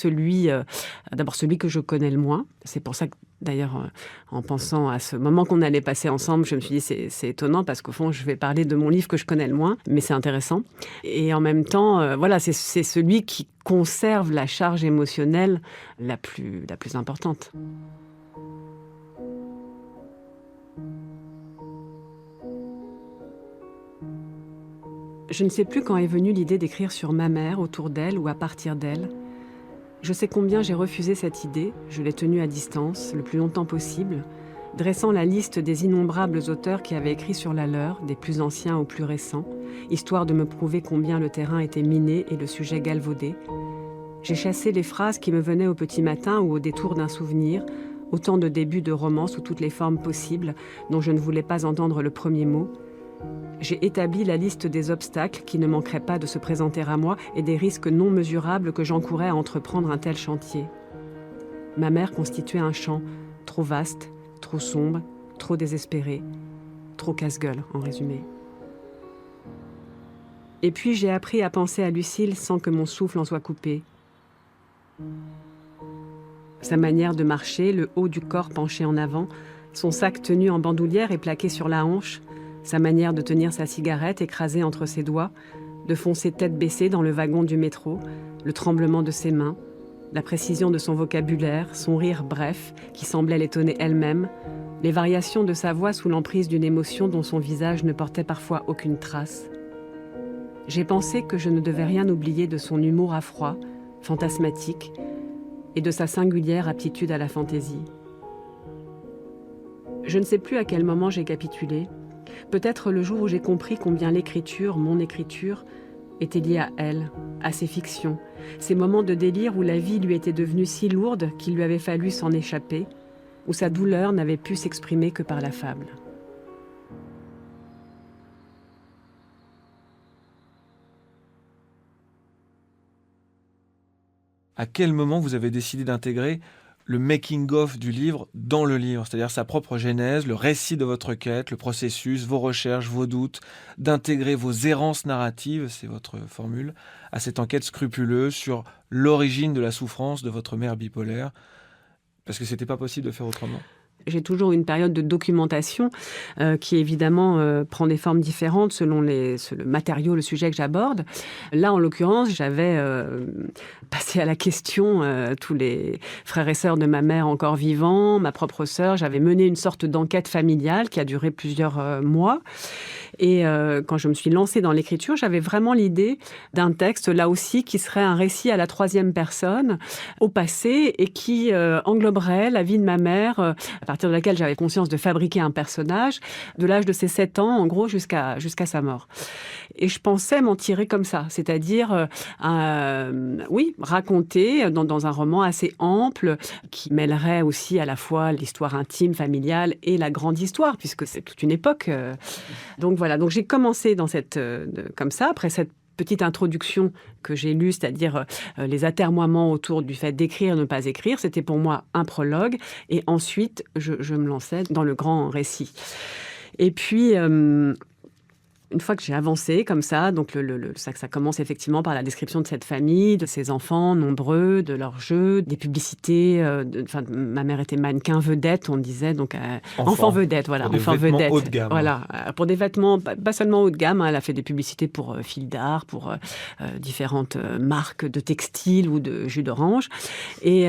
d'abord celui que je connais le moins. C'est pour ça que, d'ailleurs, en pensant à ce moment qu'on allait passer ensemble, je me suis dit c'est étonnant parce qu'au fond, je vais parler de mon livre que je connais le moins, mais c'est intéressant. Et en même temps, voilà, c'est celui qui conserve la charge émotionnelle la plus importante. Je ne sais plus quand est venue l'idée d'écrire sur ma mère, autour d'elle ou à partir d'elle. Je sais combien j'ai refusé cette idée, je l'ai tenue à distance, le plus longtemps possible, dressant la liste des innombrables auteurs qui avaient écrit sur la leur, des plus anciens aux plus récents, histoire de me prouver combien le terrain était miné et le sujet galvaudé. J'ai chassé les phrases qui me venaient au petit matin ou au détour d'un souvenir, autant de débuts de romans sous toutes les formes possibles, dont je ne voulais pas entendre le premier mot. J'ai établi la liste des obstacles qui ne manqueraient pas de se présenter à moi et des risques non mesurables que j'encourais à entreprendre un tel chantier. Ma mère constituait un champ trop vaste, trop sombre, trop désespéré, trop casse-gueule en résumé. Et puis j'ai appris à penser à Lucille sans que mon souffle en soit coupé. Sa manière de marcher, le haut du corps penché en avant, son sac tenu en bandoulière et plaqué sur la hanche, sa manière de tenir sa cigarette écrasée entre ses doigts, de foncer tête baissée dans le wagon du métro, le tremblement de ses mains, la précision de son vocabulaire, son rire bref, qui semblait l'étonner elle-même, les variations de sa voix sous l'emprise d'une émotion dont son visage ne portait parfois aucune trace. J'ai pensé que je ne devais rien oublier de son humour à froid, fantasmatique, et de sa singulière aptitude à la fantaisie. Je ne sais plus à quel moment j'ai capitulé. Peut-être le jour où j'ai compris combien l'écriture, mon écriture, était liée à elle, à ses fictions, ces moments de délire où la vie lui était devenue si lourde qu'il lui avait fallu s'en échapper, où sa douleur n'avait pu s'exprimer que par la fable. À quel moment vous avez décidé d'intégrer le making-of du livre dans le livre, c'est-à-dire sa propre genèse, le récit de votre quête, le processus, vos recherches, vos doutes, d'intégrer vos errances narratives, c'est votre formule, à cette enquête scrupuleuse sur l'origine de la souffrance de votre mère bipolaire. Parce que c'était pas possible de faire autrement. J'ai toujours une période de documentation qui évidemment prend des formes différentes selon le matériau, le sujet que j'aborde. Là, en l'occurrence, j'avais passé à la question tous les frères et sœurs de ma mère encore vivants, ma propre sœur. J'avais mené une sorte d'enquête familiale qui a duré plusieurs mois. Et quand je me suis lancée dans l'écriture, j'avais vraiment l'idée d'un texte, là aussi, qui serait un récit à la troisième personne, au passé, et qui engloberait la vie de ma mère, à partir de laquelle j'avais conscience de fabriquer un personnage, de l'âge de ses 7 ans, en gros, jusqu'à sa mort. Et je pensais m'en tirer comme ça, c'est-à-dire, raconter dans un roman assez ample, qui mêlerait aussi à la fois l'histoire intime, familiale, et la grande histoire, puisque c'est toute une époque. Donc voilà, donc j'ai commencé comme ça, après cette petite introduction que j'ai lue, c'est-à-dire les atermoiements autour du fait d'écrire, ne pas écrire, c'était pour moi un prologue, et ensuite je me lançais dans le grand récit. Et puis, une fois que j'ai avancé comme ça, donc ça commence effectivement par la description de cette famille, de ses enfants nombreux, de leurs jeux, des publicités. Ma mère était mannequin vedette, on disait, donc enfant vedette, voilà, pour enfant des vêtements vedette, haut de gamme. Voilà, pour des vêtements pas seulement haut de gamme. Elle a fait des publicités pour Fil d'Art, pour différentes marques de textiles ou de jus d'orange. Et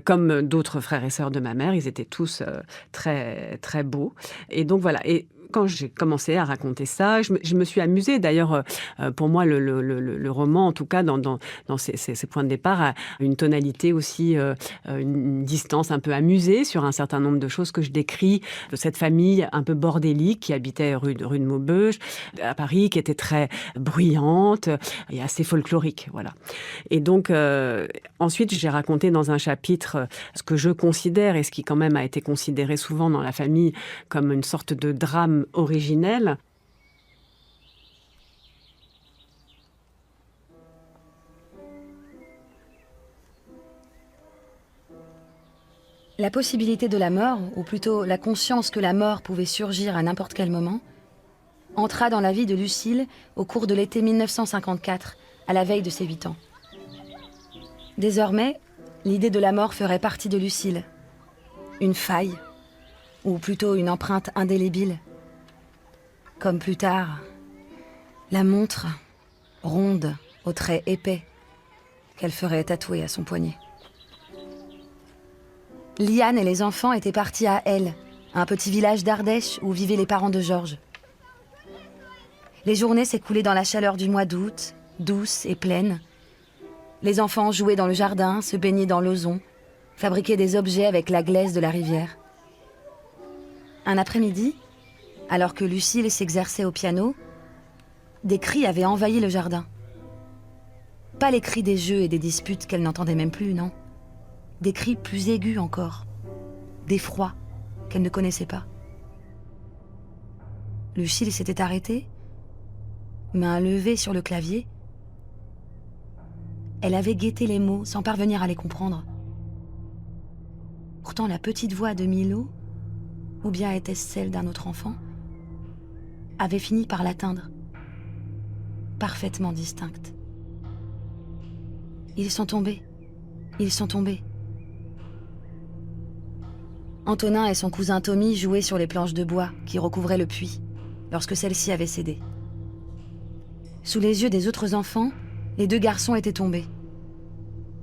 comme d'autres frères et sœurs de ma mère, ils étaient tous très très beaux. Et donc voilà. Et quand j'ai commencé à raconter ça, je me suis amusée. D'ailleurs, pour moi, le roman, en tout cas, dans ses points de départ, a une tonalité aussi, une distance un peu amusée sur un certain nombre de choses que je décris, de cette famille un peu bordélique qui habitait rue de Maubeuge, à Paris, qui était très bruyante et assez folklorique. Voilà. Et donc, ensuite, j'ai raconté dans un chapitre ce que je considère, et ce qui quand même a été considéré souvent dans la famille comme une sorte de drame originel. La possibilité de la mort, ou plutôt la conscience que la mort pouvait surgir à n'importe quel moment, entra dans la vie de Lucille au cours de l'été 1954, à la veille de ses 8 ans. Désormais, l'idée de la mort ferait partie de Lucille. Une faille, ou plutôt une empreinte indélébile. Comme plus tard, la montre, ronde, aux traits épais, qu'elle ferait tatouer à son poignet. Liane et les enfants étaient partis à Elle, un petit village d'Ardèche où vivaient les parents de Georges. Les journées s'écoulaient dans la chaleur du mois d'août, douce et pleine. Les enfants jouaient dans le jardin, se baignaient dans l'ozon, fabriquaient des objets avec la glaise de la rivière. Un après-midi, alors que Lucille s'exerçait au piano, des cris avaient envahi le jardin. Pas les cris des jeux et des disputes qu'elle n'entendait même plus, non. Des cris plus aigus encore, d'effroi qu'elle ne connaissait pas. Lucille s'était arrêtée, main levée sur le clavier. Elle avait guetté les mots sans parvenir à les comprendre. Pourtant, la petite voix de Milo, ou bien était-ce celle d'un autre enfant, avait fini par l'atteindre, parfaitement distincte. Ils sont tombés. Antonin et son cousin Tommy jouaient sur les planches de bois qui recouvraient le puits, lorsque celle-ci avait cédé. Sous les yeux des autres enfants, les 2 garçons étaient tombés.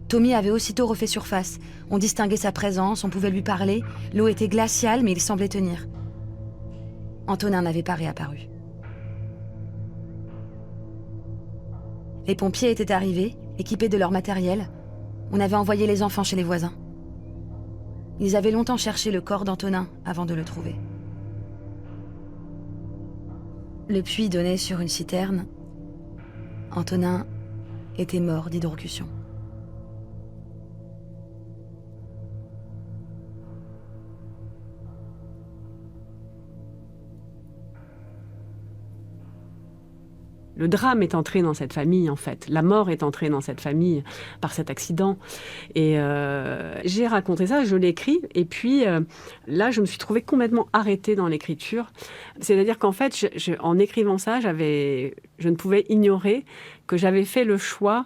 Tommy avait aussitôt refait surface. On distinguait sa présence, on pouvait lui parler. L'eau était glaciale, mais il semblait tenir. Antonin n'avait pas réapparu. Les pompiers étaient arrivés, équipés de leur matériel. On avait envoyé les enfants chez les voisins. Ils avaient longtemps cherché le corps d'Antonin avant de le trouver. Le puits donnait sur une citerne. Antonin était mort d'hydrocution. Le drame est entré dans cette famille, en fait. La mort est entrée dans cette famille par cet accident. Et j'ai raconté ça, je l'ai écrit. Et puis, là, je me suis trouvée complètement arrêtée dans l'écriture. C'est-à-dire qu'en fait, en écrivant ça, je ne pouvais ignorer que j'avais fait le choix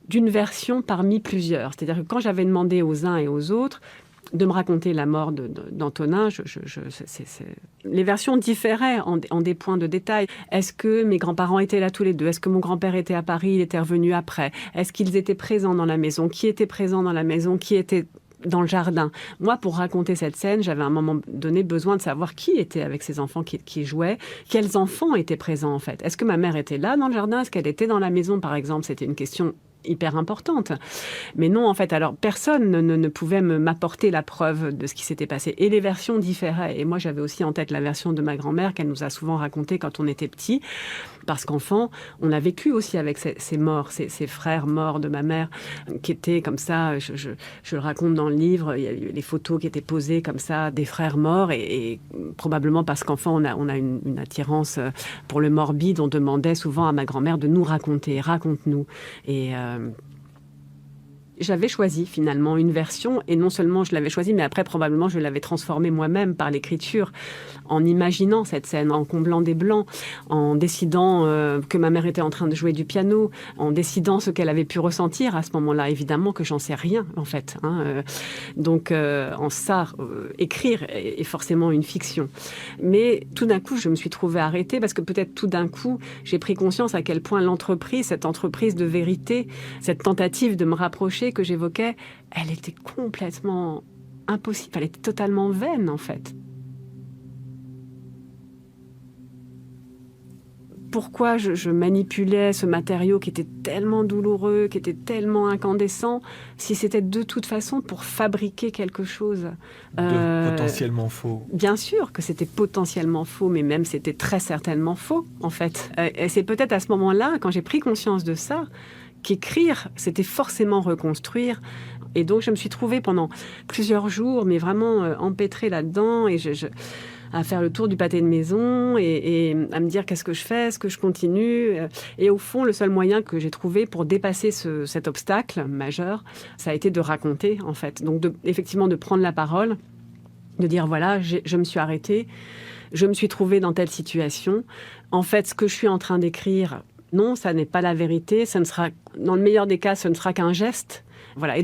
d'une version parmi plusieurs. C'est-à-dire que quand j'avais demandé aux uns et aux autres de me raconter la mort d'Antonin. Les versions différaient en des points de détail. Est-ce que mes grands-parents étaient là tous les deux? Est-ce que mon grand-père était à Paris? Il était revenu après? Est-ce qu'ils étaient présents dans la maison? Qui était présent dans la maison? Qui était dans le jardin? Moi, pour raconter cette scène, j'avais à un moment donné besoin de savoir qui était avec ces enfants qui jouaient, quels enfants étaient présents en fait. Est-ce que ma mère était là dans le jardin? Est-ce qu'elle était dans la maison, par exemple? C'était une question hyper importante. Mais non, en fait, alors personne ne pouvait m'apporter la preuve de ce qui s'était passé. Et les versions différaient. Et moi, j'avais aussi en tête la version de ma grand-mère qu'elle nous a souvent racontée quand on était petits. Parce qu'enfant, on a vécu aussi avec ces morts, ces frères morts de ma mère, qui étaient comme ça, je le raconte dans le livre, il y a eu les photos qui étaient posées comme ça, des frères morts, et probablement parce qu'enfant, on a une attirance pour le morbide, on demandait souvent à ma grand-mère de nous raconter, raconte-nous. Et j'avais choisi finalement une version, et non seulement je l'avais choisie, mais après probablement je l'avais transformée moi-même par l'écriture, en imaginant cette scène, en comblant des blancs, en décidant que ma mère était en train de jouer du piano, en décidant ce qu'elle avait pu ressentir à ce moment-là. Évidemment que j'en sais rien en fait. Donc en ça, écrire est forcément une fiction. Mais tout d'un coup, je me suis trouvée arrêtée parce que peut-être tout d'un coup, j'ai pris conscience à quel point cette entreprise de vérité, cette tentative de me rapprocher que j'évoquais, elle était complètement impossible, elle était totalement vaine en fait. Pourquoi je manipulais ce matériau qui était tellement douloureux, qui était tellement incandescent, si c'était de toute façon pour fabriquer quelque chose potentiellement faux. Bien sûr que c'était potentiellement faux, mais même c'était très certainement faux en fait. Et c'est peut-être à ce moment-là, quand j'ai pris conscience de ça, qu'écrire, c'était forcément reconstruire. Et donc, je me suis trouvée pendant plusieurs jours, mais vraiment empêtrée là-dedans, et à faire le tour du pâté de maison, et à me dire qu'est-ce que je fais, est-ce que je continue. Et au fond, le seul moyen que j'ai trouvé pour dépasser cet obstacle majeur, ça a été de raconter, en fait. Donc, effectivement, de prendre la parole, de dire, voilà, je me suis arrêtée, je me suis trouvée dans telle situation. En fait, ce que je suis en train d'écrire, non, ça n'est pas la vérité. Ça ne sera, dans le meilleur des cas, ce ne sera qu'un geste. Voilà. Et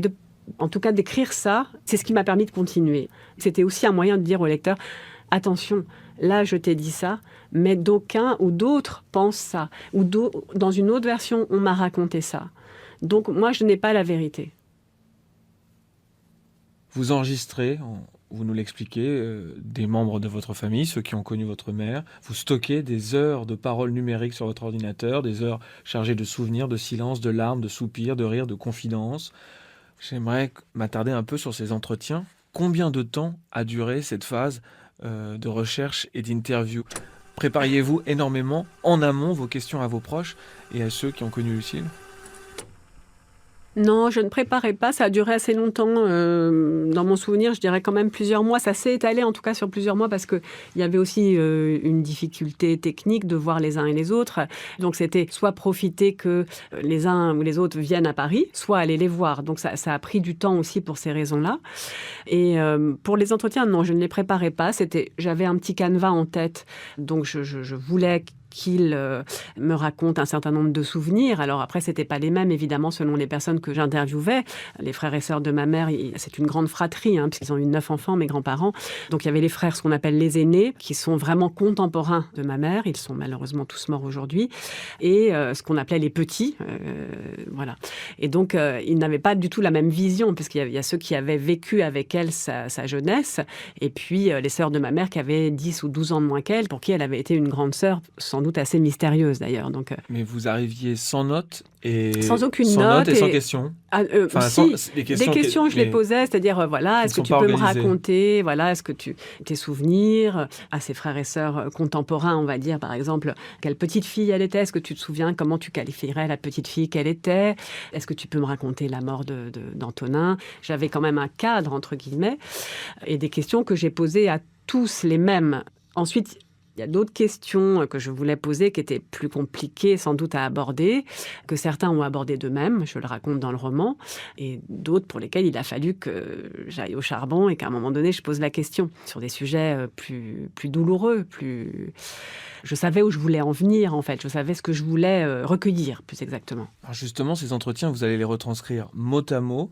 en tout cas, d'écrire ça, c'est ce qui m'a permis de continuer. C'était aussi un moyen de dire au lecteur, attention, là, je t'ai dit ça, mais d'aucuns ou d'autres pensent ça. Ou dans une autre version, on m'a raconté ça. Donc, moi, je n'ai pas la vérité. Vous enregistrez, vous nous l'expliquez, des membres de votre famille, ceux qui ont connu votre mère. Vous stockez des heures de paroles numériques sur votre ordinateur, des heures chargées de souvenirs, de silence, de larmes, de soupirs, de rires, de confidences. J'aimerais m'attarder un peu sur ces entretiens. Combien de temps a duré cette phase de recherche et d'interview? Prépariez-vous énormément en amont vos questions à vos proches et à ceux qui ont connu Lucile? Non, je ne préparais pas. Ça a duré assez longtemps. Dans mon souvenir, je dirais quand même plusieurs mois. Ça s'est étalé en tout cas sur plusieurs mois parce qu'il y avait aussi une difficulté technique de voir les uns et les autres. Donc c'était soit profiter que les uns ou les autres viennent à Paris, soit aller les voir. Donc ça a pris du temps aussi pour ces raisons-là. Et pour les entretiens, non, je ne les préparais pas. J'avais un petit canevas en tête. Donc je voulais qu'il me raconte un certain nombre de souvenirs. Alors après, c'était pas les mêmes, évidemment, selon les personnes que j'interviewais. Les frères et sœurs de ma mère, c'est une grande fratrie, puisqu'ils ont eu 9 enfants, mes grands-parents. Donc il y avait les frères, ce qu'on appelle les aînés, qui sont vraiment contemporains de ma mère. Ils sont malheureusement tous morts aujourd'hui. Et ce qu'on appelait les petits. Voilà. Et donc, ils n'avaient pas du tout la même vision, puisqu'il y a ceux qui avaient vécu avec elle sa jeunesse, et puis les sœurs de ma mère qui avaient 10 ou 12 ans de moins qu'elle, pour qui elle avait été une grande sœur, sans doute assez mystérieuse d'ailleurs. Donc, mais vous arriviez sans note et sans aucune note note et sans question. Des questions, je les posais, c'est-à-dire voilà, est-ce que tu peux me raconter, voilà, est-ce que tes souvenirs à ses frères et sœurs contemporains, on va dire par exemple, quelle petite fille elle était, est-ce que tu te souviens comment tu qualifierais la petite fille qu'elle était, est-ce que tu peux me raconter la mort d'Antonin. J'avais quand même un cadre entre guillemets et des questions que j'ai posées à tous les mêmes. Ensuite, il y a d'autres questions que je voulais poser qui étaient plus compliquées sans doute à aborder, que certains ont abordé d'eux-mêmes, je le raconte dans le roman, et d'autres pour lesquels il a fallu que j'aille au charbon et qu'à un moment donné je pose la question sur des sujets plus douloureux, Je savais où je voulais en venir en fait, je savais ce que je voulais recueillir plus exactement. Alors justement, ces entretiens, vous allez les retranscrire mot à mot.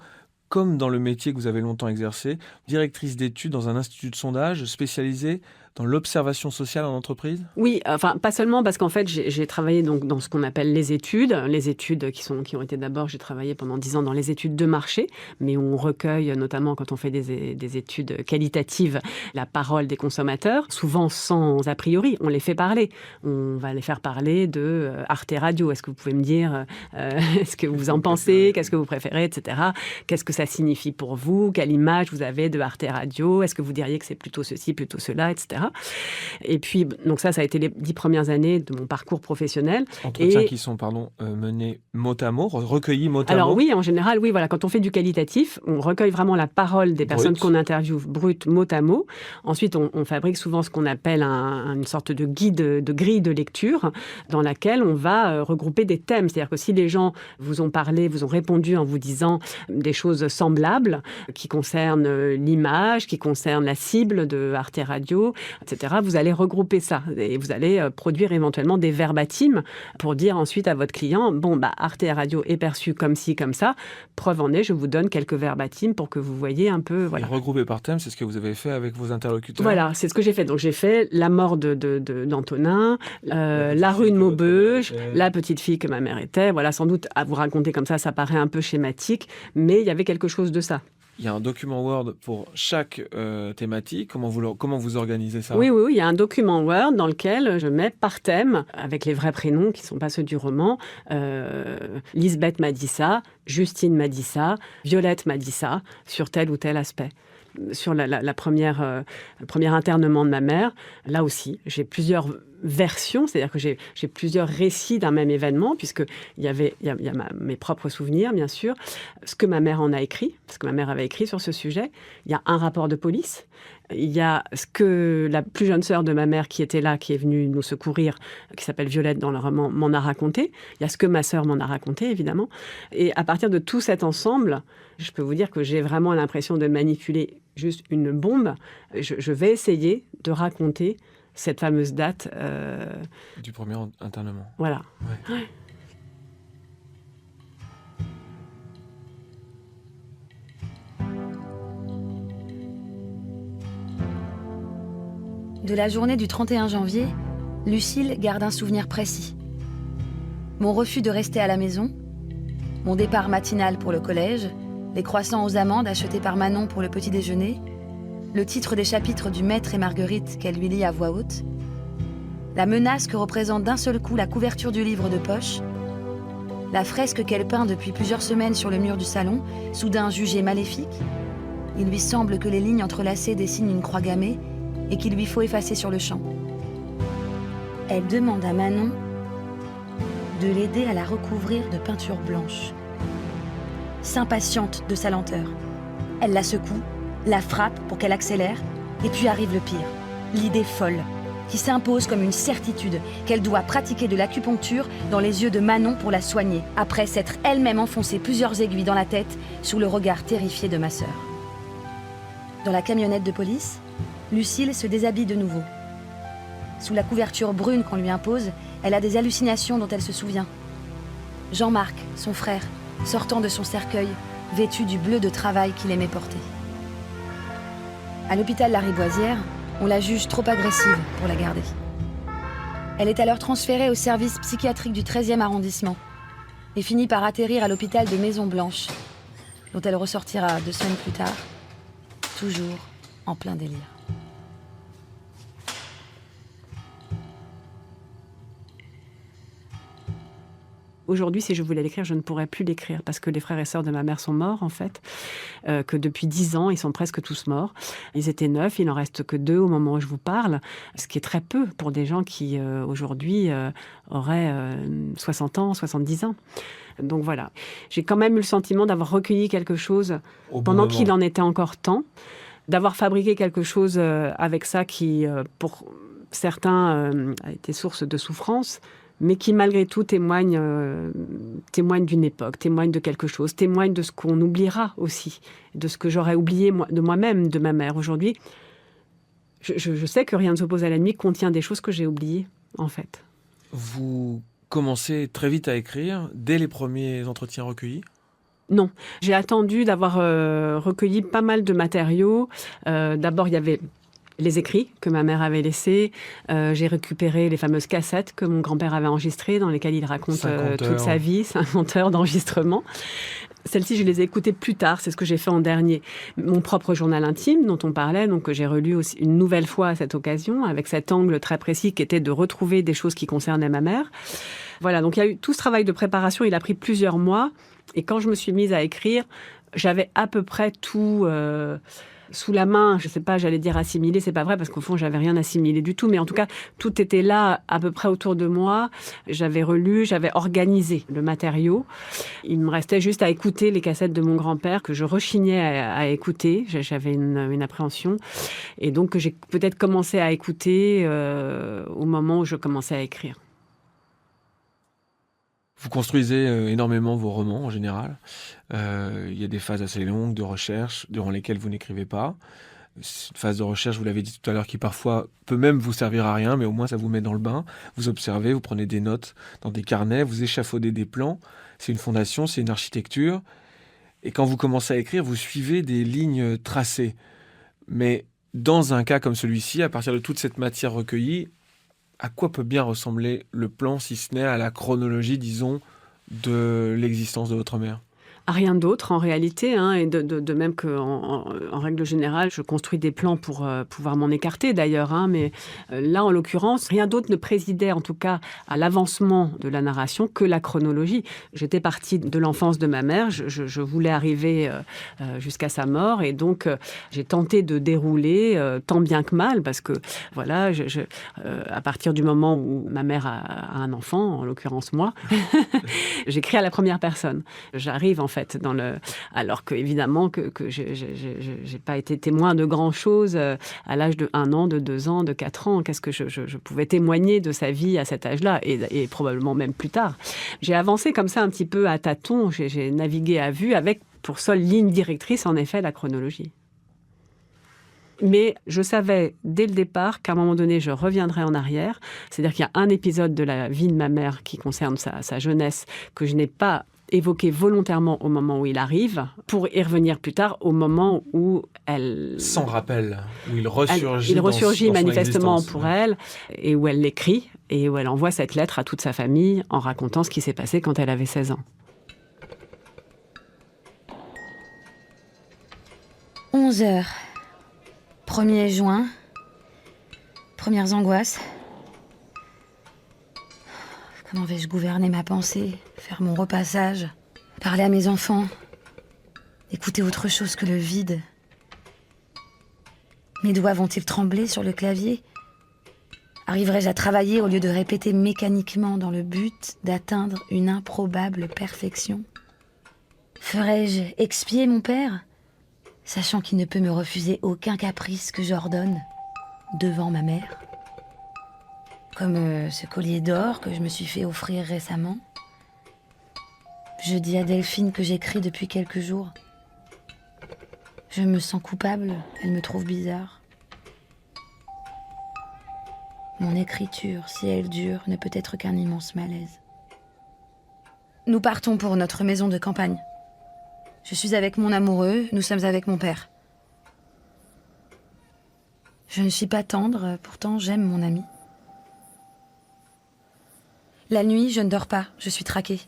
comme dans le métier que vous avez longtemps exercé, directrice d'études dans un institut de sondage spécialisé dans l'observation sociale en entreprise ? Oui, enfin pas seulement parce qu'en fait j'ai travaillé donc dans ce qu'on appelle les études qui ont été d'abord, j'ai travaillé pendant 10 ans dans les études de marché, mais on recueille notamment quand on fait des études qualitatives la parole des consommateurs, souvent sans a priori, on les fait parler. On va les faire parler de Arte Radio. Est-ce que vous pouvez me dire ce que vous en pensez, qu'est-ce que vous préférez, etc. Qu'est-ce que ça signifie pour vous, quelle image vous avez de Arte Radio, est-ce que vous diriez que c'est plutôt ceci, plutôt cela, etc. Et puis, donc ça a été les 10 premières années de mon parcours professionnel. Entretiens qui sont, menés mot à mot, recueillis mot à mot. Alors oui, en général, oui, voilà. Quand on fait du qualitatif, on recueille vraiment la parole des personnes qu'on interviewe brute, mot à mot. Ensuite, on fabrique souvent ce qu'on appelle une sorte de guide, de grille de lecture, dans laquelle on va regrouper des thèmes. C'est-à-dire que si les gens vous ont parlé, vous ont répondu en vous disant des choses semblables, qui concernent l'image, qui concernent la cible de Arte Radio, etc., vous allez regrouper ça et vous allez produire éventuellement des verbatims pour dire ensuite à votre client, Arte Radio est perçu comme ci, comme ça, preuve en est, je vous donne quelques verbatims pour que vous voyez un peu... Voilà. Et regrouper par thème, c'est ce que vous avez fait avec vos interlocuteurs ? Voilà, c'est ce que j'ai fait. Donc j'ai fait la mort d'Antonin, la rue de Maubeuge, la petite fille que ma mère était. Voilà, sans doute à vous raconter comme ça paraît un peu schématique, mais il y avait quelque chose de ça. Il y a un document Word pour chaque thématique. Comment vous organisez ça ? Oui, il y a un document Word dans lequel je mets par thème, avec les vrais prénoms qui ne sont pas ceux du roman, Lisbeth m'a dit ça, Justine m'a dit ça, Violette m'a dit ça, sur tel ou tel aspect. Sur le premier internement de ma mère, là aussi, j'ai plusieurs versions, c'est-à-dire que j'ai plusieurs récits d'un même événement, puisqu'il y a mes propres souvenirs, bien sûr, ce que ma mère en a écrit, ce que ma mère avait écrit sur ce sujet. Il y a un rapport de police, il y a ce que la plus jeune sœur de ma mère qui était là, qui est venue nous secourir, qui s'appelle Violette dans le roman, m'en a raconté. Il y a ce que ma sœur m'en a raconté, évidemment. Et à partir de tout cet ensemble, je peux vous dire que j'ai vraiment l'impression de manipuler juste une bombe. Je vais essayer de raconter cette fameuse date. Du premier internement. Voilà. Ouais. De la journée du 31 janvier, Lucille garde un souvenir précis. Mon refus de rester à la maison, mon départ matinal pour le collège, les croissants aux amandes achetés par Manon pour le petit déjeuner, le titre des chapitres du Maître et Marguerite qu'elle lui lit à voix haute, la menace que représente d'un seul coup la couverture du livre de poche, la fresque qu'elle peint depuis plusieurs semaines sur le mur du salon, soudain jugée maléfique. Il lui semble que les lignes entrelacées dessinent une croix gammée et qu'il lui faut effacer sur le champ. Elle demande à Manon de l'aider à la recouvrir de peinture blanche. S'impatiente de sa lenteur. Elle la secoue, la frappe pour qu'elle accélère, et puis arrive le pire, l'idée folle, qui s'impose comme une certitude qu'elle doit pratiquer de l'acupuncture dans les yeux de Manon pour la soigner, après s'être elle-même enfoncé plusieurs aiguilles dans la tête sous le regard terrifié de ma sœur. Dans la camionnette de police, Lucille se déshabille de nouveau. Sous la couverture brune qu'on lui impose, elle a des hallucinations dont elle se souvient. Jean-Marc, son frère, sortant de son cercueil, vêtu du bleu de travail qu'il aimait porter. À l'hôpital Lariboisière, on la juge trop agressive pour la garder. Elle est alors transférée au service psychiatrique du 13e arrondissement et finit par atterrir à l'hôpital de Maison-Blanche, dont elle ressortira 2 semaines plus tard, toujours en plein délire. Aujourd'hui, si je voulais l'écrire, je ne pourrais plus l'écrire parce que les frères et sœurs de ma mère sont morts, en fait, que depuis 10 ans, ils sont presque tous morts. Ils étaient 9, il n'en reste que 2 au moment où je vous parle, ce qui est très peu pour des gens qui, aujourd'hui, auraient 60 ans, 70 ans. Donc voilà, j'ai quand même eu le sentiment d'avoir recueilli quelque chose pendant qu'il en était encore temps, d'avoir fabriqué quelque chose avec ça qui, pour certains, a été source de souffrance, mais qui malgré tout témoigne d'une époque, témoigne de quelque chose, témoigne de ce qu'on oubliera aussi, de ce que j'aurais oublié de moi-même, de ma mère. Aujourd'hui, je sais que Rien ne s'oppose à la nuit contient des choses que j'ai oubliées, en fait. Vous commencez très vite à écrire, dès les premiers entretiens recueillis ? Non, j'ai attendu d'avoir recueilli pas mal de matériaux. D'abord, il y avait les écrits que ma mère avait laissés. J'ai récupéré les fameuses cassettes que mon grand-père avait enregistrées, dans lesquelles il raconte toute sa vie, 50 heures d'enregistrement. Celles-ci, je les ai écoutées plus tard, c'est ce que j'ai fait en dernier. Mon propre journal intime, dont on parlait, donc que j'ai relu aussi une nouvelle fois à cette occasion, avec cet angle très précis qui était de retrouver des choses qui concernaient ma mère. Voilà, donc il y a eu tout ce travail de préparation, il a pris plusieurs mois. Et quand je me suis mise à écrire, j'avais à peu près tout sous la main. Je ne sais pas, j'allais dire assimilé, c'est pas vrai, parce qu'au fond, j'avais rien assimilé du tout. Mais en tout cas, tout était là, à peu près autour de moi. J'avais relu, j'avais organisé le matériau. Il me restait juste à écouter les cassettes de mon grand-père, que je rechignais à écouter. J'avais une appréhension. Et donc, j'ai peut-être commencé à écouter au moment où je commençais à écrire. Vous construisez énormément vos romans en général. Il y a des phases assez longues de recherche durant lesquelles vous n'écrivez pas. C'est une phase de recherche, vous l'avez dit tout à l'heure, qui parfois peut même vous servir à rien, mais au moins ça vous met dans le bain. Vous observez, vous prenez des notes dans des carnets, vous échafaudez des plans. C'est une fondation, c'est une architecture. Et quand vous commencez à écrire, vous suivez des lignes tracées. Mais dans un cas comme celui-ci, à partir de toute cette matière recueillie, à quoi peut bien ressembler le plan, si ce n'est à la chronologie, disons, de l'existence de votre mère ? À rien d'autre en réalité, et de même qu'en règle générale, je construis des plans pour pouvoir m'en écarter d'ailleurs, mais là en l'occurrence, rien d'autre ne présidait en tout cas à l'avancement de la narration que la chronologie. J'étais partie de l'enfance de ma mère, je voulais arriver jusqu'à sa mort et donc j'ai tenté de dérouler tant bien que mal parce que voilà, à partir du moment où ma mère a un enfant, en l'occurrence moi, j'écris à la première personne. J'arrive en fait alors que évidemment que j'ai pas été témoin de grand chose à l'âge de 1 an, de 2 ans, de 4 ans. Qu'est-ce que je pouvais témoigner de sa vie à cet âge-là et probablement même plus tard. J'ai avancé comme ça un petit peu à tâtons, j'ai navigué à vue avec pour seule ligne directrice en effet la chronologie. Mais je savais dès le départ qu'à un moment donné, je reviendrais en arrière. C'est-à-dire qu'il y a un épisode de la vie de ma mère qui concerne sa jeunesse que je n'ai pas évoqué volontairement au moment où il arrive, pour y revenir plus tard au moment où elle... Sans rappel, où il ressurgit. Il ressurgit dans manifestement pour elle, et où elle l'écrit, et où elle envoie cette lettre à toute sa famille en racontant ce qui s'est passé quand elle avait 16 ans. 11h. 1er juin. Premières angoisses. Comment vais-je gouverner ma pensée, faire mon repassage, parler à mes enfants, écouter autre chose que le vide ? Mes doigts vont-ils trembler sur le clavier ? Arriverai-je à travailler au lieu de répéter mécaniquement dans le but d'atteindre une improbable perfection ? Ferai-je expier mon père, sachant qu'il ne peut me refuser aucun caprice que j'ordonne devant ma mère ? Comme ce collier d'or que je me suis fait offrir récemment. Je dis à Delphine que j'écris depuis quelques jours. Je me sens coupable, elle me trouve bizarre. Mon écriture, si elle dure, ne peut être qu'un immense malaise. Nous partons pour notre maison de campagne. Je suis avec mon amoureux, nous sommes avec mon père. Je ne suis pas tendre, pourtant j'aime mon ami. La nuit, je ne dors pas, je suis traquée.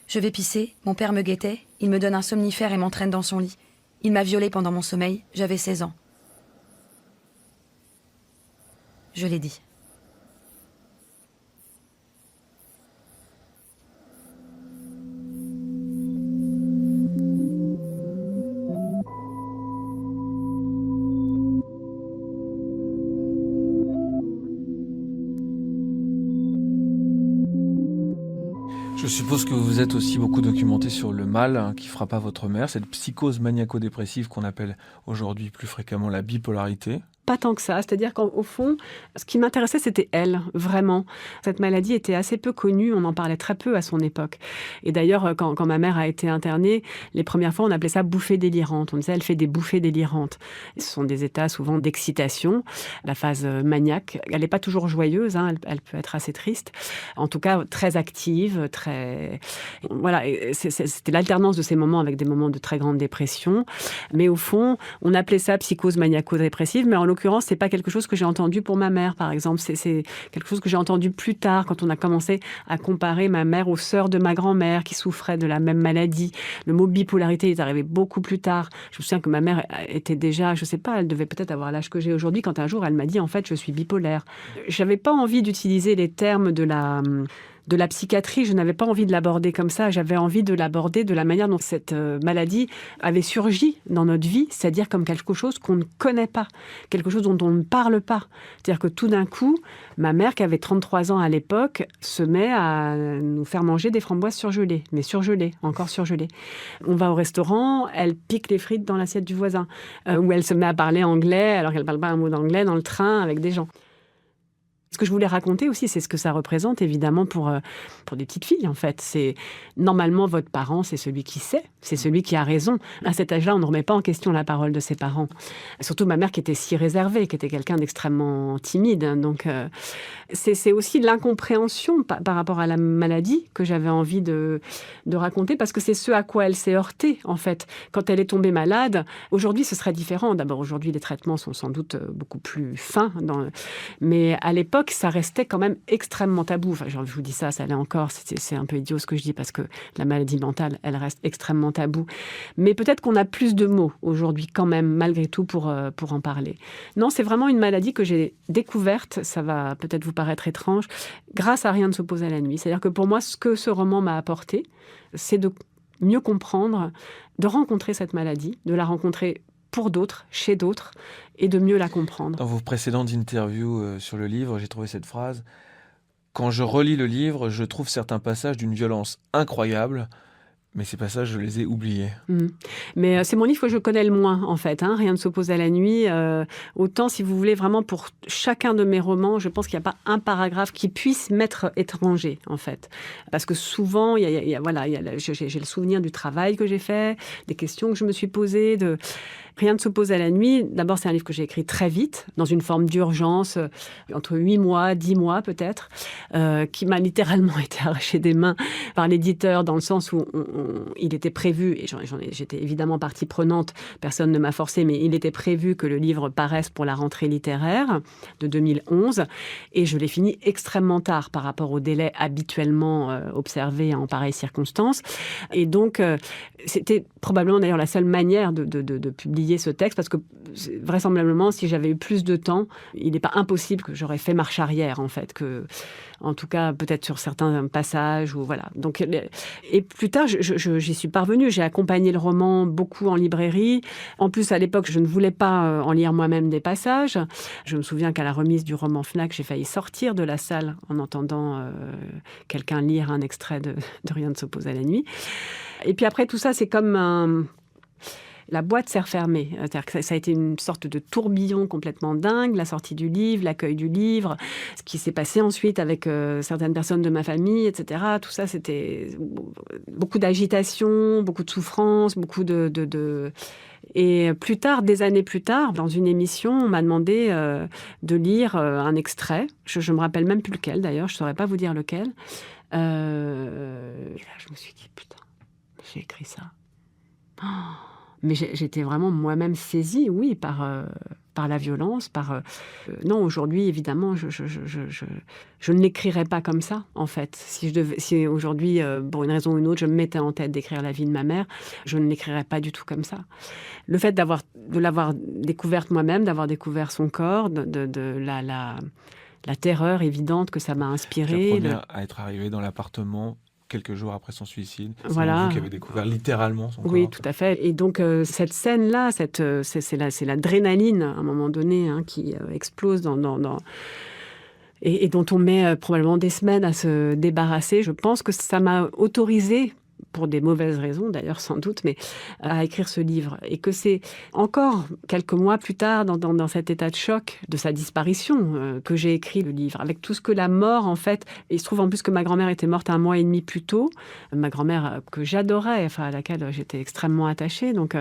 Je vais pisser, mon père me guettait, il me donne un somnifère et m'entraîne dans son lit. Il m'a violée pendant mon sommeil, j'avais 16 ans. Je l'ai dit. Je suppose que vous êtes aussi beaucoup documenté sur le mal qui frappa votre mère, cette psychose maniaco-dépressive qu'on appelle aujourd'hui plus fréquemment la bipolarité. pas tant que ça. C'est-à-dire qu'au fond, ce qui m'intéressait, c'était elle, vraiment. Cette maladie était assez peu connue, on en parlait très peu à son époque. Et d'ailleurs, quand ma mère a été internée, les premières fois, on appelait ça bouffée délirante. On disait, elle fait des bouffées délirantes. Ce sont des états souvent d'excitation, la phase maniaque. Elle n'est pas toujours joyeuse, hein, elle peut être assez triste. En tout cas, très active, très... Voilà, c'était l'alternance de ces moments avec des moments de très grande dépression. Mais au fond, on appelait ça psychose maniaco-dépressive, mais en l'occurrence, c'est pas quelque chose que j'ai entendu pour ma mère, par exemple. C'est quelque chose que j'ai entendu plus tard, quand on a commencé à comparer ma mère aux sœurs de ma grand-mère qui souffraient de la même maladie. Le mot bipolarité est arrivé beaucoup plus tard. Je me souviens que ma mère était déjà, je sais pas, elle devait peut-être avoir l'âge que j'ai aujourd'hui, quand un jour elle m'a dit, en fait, je suis bipolaire. J'avais pas envie d'utiliser les termes de la psychiatrie, je n'avais pas envie de l'aborder comme ça. J'avais envie de l'aborder de la manière dont cette maladie avait surgi dans notre vie, c'est-à-dire comme quelque chose qu'on ne connaît pas, quelque chose dont on ne parle pas. C'est-à-dire que tout d'un coup, ma mère, qui avait 33 ans à l'époque, se met à nous faire manger des framboises surgelées, mais surgelées, encore surgelées. On va au restaurant, elle pique les frites dans l'assiette du voisin, ou elle se met à parler anglais alors qu'elle ne parle pas un mot d'anglais dans le train avec des gens. Ce que je voulais raconter aussi, c'est ce que ça représente, évidemment, pour des petites filles, en fait. C'est normalement, votre parent, c'est celui qui sait, c'est celui qui a raison. À cet âge-là, on ne remet pas en question la parole de ses parents. Surtout ma mère, qui était si réservée, qui était quelqu'un d'extrêmement timide. Donc, c'est aussi l'incompréhension par rapport à la maladie que j'avais envie de raconter, parce que c'est ce à quoi elle s'est heurtée, en fait. Quand elle est tombée malade, aujourd'hui, ce serait différent. D'abord, aujourd'hui, les traitements sont sans doute beaucoup plus fins. Mais à l'époque, ça restait quand même extrêmement tabou. Enfin, je vous dis ça l'est encore. C'est un peu idiot ce que je dis, parce que la maladie mentale, elle reste extrêmement taboue. Mais peut-être qu'on a plus de mots aujourd'hui, quand même, malgré tout, pour en parler. Non, c'est vraiment une maladie que j'ai découverte, ça va peut-être vous paraître étrange, grâce à Rien ne s'oppose à la nuit. C'est-à-dire que pour moi, ce que ce roman m'a apporté, c'est de mieux comprendre, de rencontrer cette maladie, de la rencontrer pour d'autres, chez d'autres, et de mieux la comprendre. Dans vos précédentes interviews sur le livre, j'ai trouvé cette phrase. Quand je relis le livre, je trouve certains passages d'une violence incroyable, mais ces passages, je les ai oubliés. Mais c'est mon livre que je connais le moins, en fait. Rien ne s'oppose à la nuit. Autant, si vous voulez, vraiment pour chacun de mes romans, je pense qu'il n'y a pas un paragraphe qui puisse m'être étranger, en fait. Parce que souvent, j'ai le souvenir du travail que j'ai fait, des questions que je me suis posées, Rien ne s'oppose à la nuit. D'abord, c'est un livre que j'ai écrit très vite, dans une forme d'urgence, entre 8 mois, 10 mois peut-être, qui m'a littéralement été arraché des mains par l'éditeur, dans le sens où il était prévu, et j'étais évidemment partie prenante, personne ne m'a forcé, mais il était prévu que le livre paraisse pour la rentrée littéraire de 2011, et je l'ai fini extrêmement tard par rapport au délai habituellement observé en pareilles circonstances. Et donc, c'était probablement d'ailleurs la seule manière de publier ce texte, parce que vraisemblablement, si j'avais eu plus de temps, il n'est pas impossible que j'aurais fait marche arrière, en fait, en tout cas, peut-être sur certains passages, ou voilà. Donc, et plus tard, j'y suis parvenue. J'ai accompagné le roman beaucoup en librairie. En plus, à l'époque, je ne voulais pas en lire moi-même des passages. Je me souviens qu'à la remise du roman Fnac, j'ai failli sortir de la salle en entendant quelqu'un lire un extrait de Rien ne s'oppose à la nuit. Et puis après, tout ça, c'est comme la boîte s'est refermée. C'est-à-dire que ça a été une sorte de tourbillon complètement dingue, la sortie du livre, l'accueil du livre, ce qui s'est passé ensuite avec certaines personnes de ma famille, etc. Tout ça, c'était beaucoup d'agitation, beaucoup de souffrance, beaucoup de... Et plus tard, des années plus tard, dans une émission, on m'a demandé de lire un extrait. Je ne me rappelle même plus lequel, d'ailleurs. Je ne saurais pas vous dire lequel. Et là, je me suis dit, putain, j'ai écrit ça. Mais j'étais vraiment moi-même saisie, oui, par la violence, non, aujourd'hui, évidemment, je ne l'écrirais pas comme ça, en fait. Si aujourd'hui, pour une raison ou une autre, je me mettais en tête d'écrire la vie de ma mère, je ne l'écrirais pas du tout comme ça. Le fait de l'avoir découverte moi-même, d'avoir découvert son corps, de la terreur évidente que ça m'a inspirée. La première à être arrivée dans l'appartement quelques jours après son suicide. C'est voilà. vous qui avez découvert littéralement son corps. Oui, tout à fait. Et donc, cette scène-là, c'est l'adrénaline, à un moment donné, qui explose et dont on met probablement des semaines à se débarrasser. Je pense que ça m'a autorisée, pour des mauvaises raisons d'ailleurs sans doute, mais à écrire ce livre. Et que c'est encore quelques mois plus tard, dans cet état de choc de sa disparition, que j'ai écrit le livre. Avec tout ce que la mort, en fait... Et il se trouve en plus que ma grand-mère était morte 1 mois et demi plus tôt. Ma grand-mère que j'adorais, à laquelle j'étais extrêmement attachée. Donc...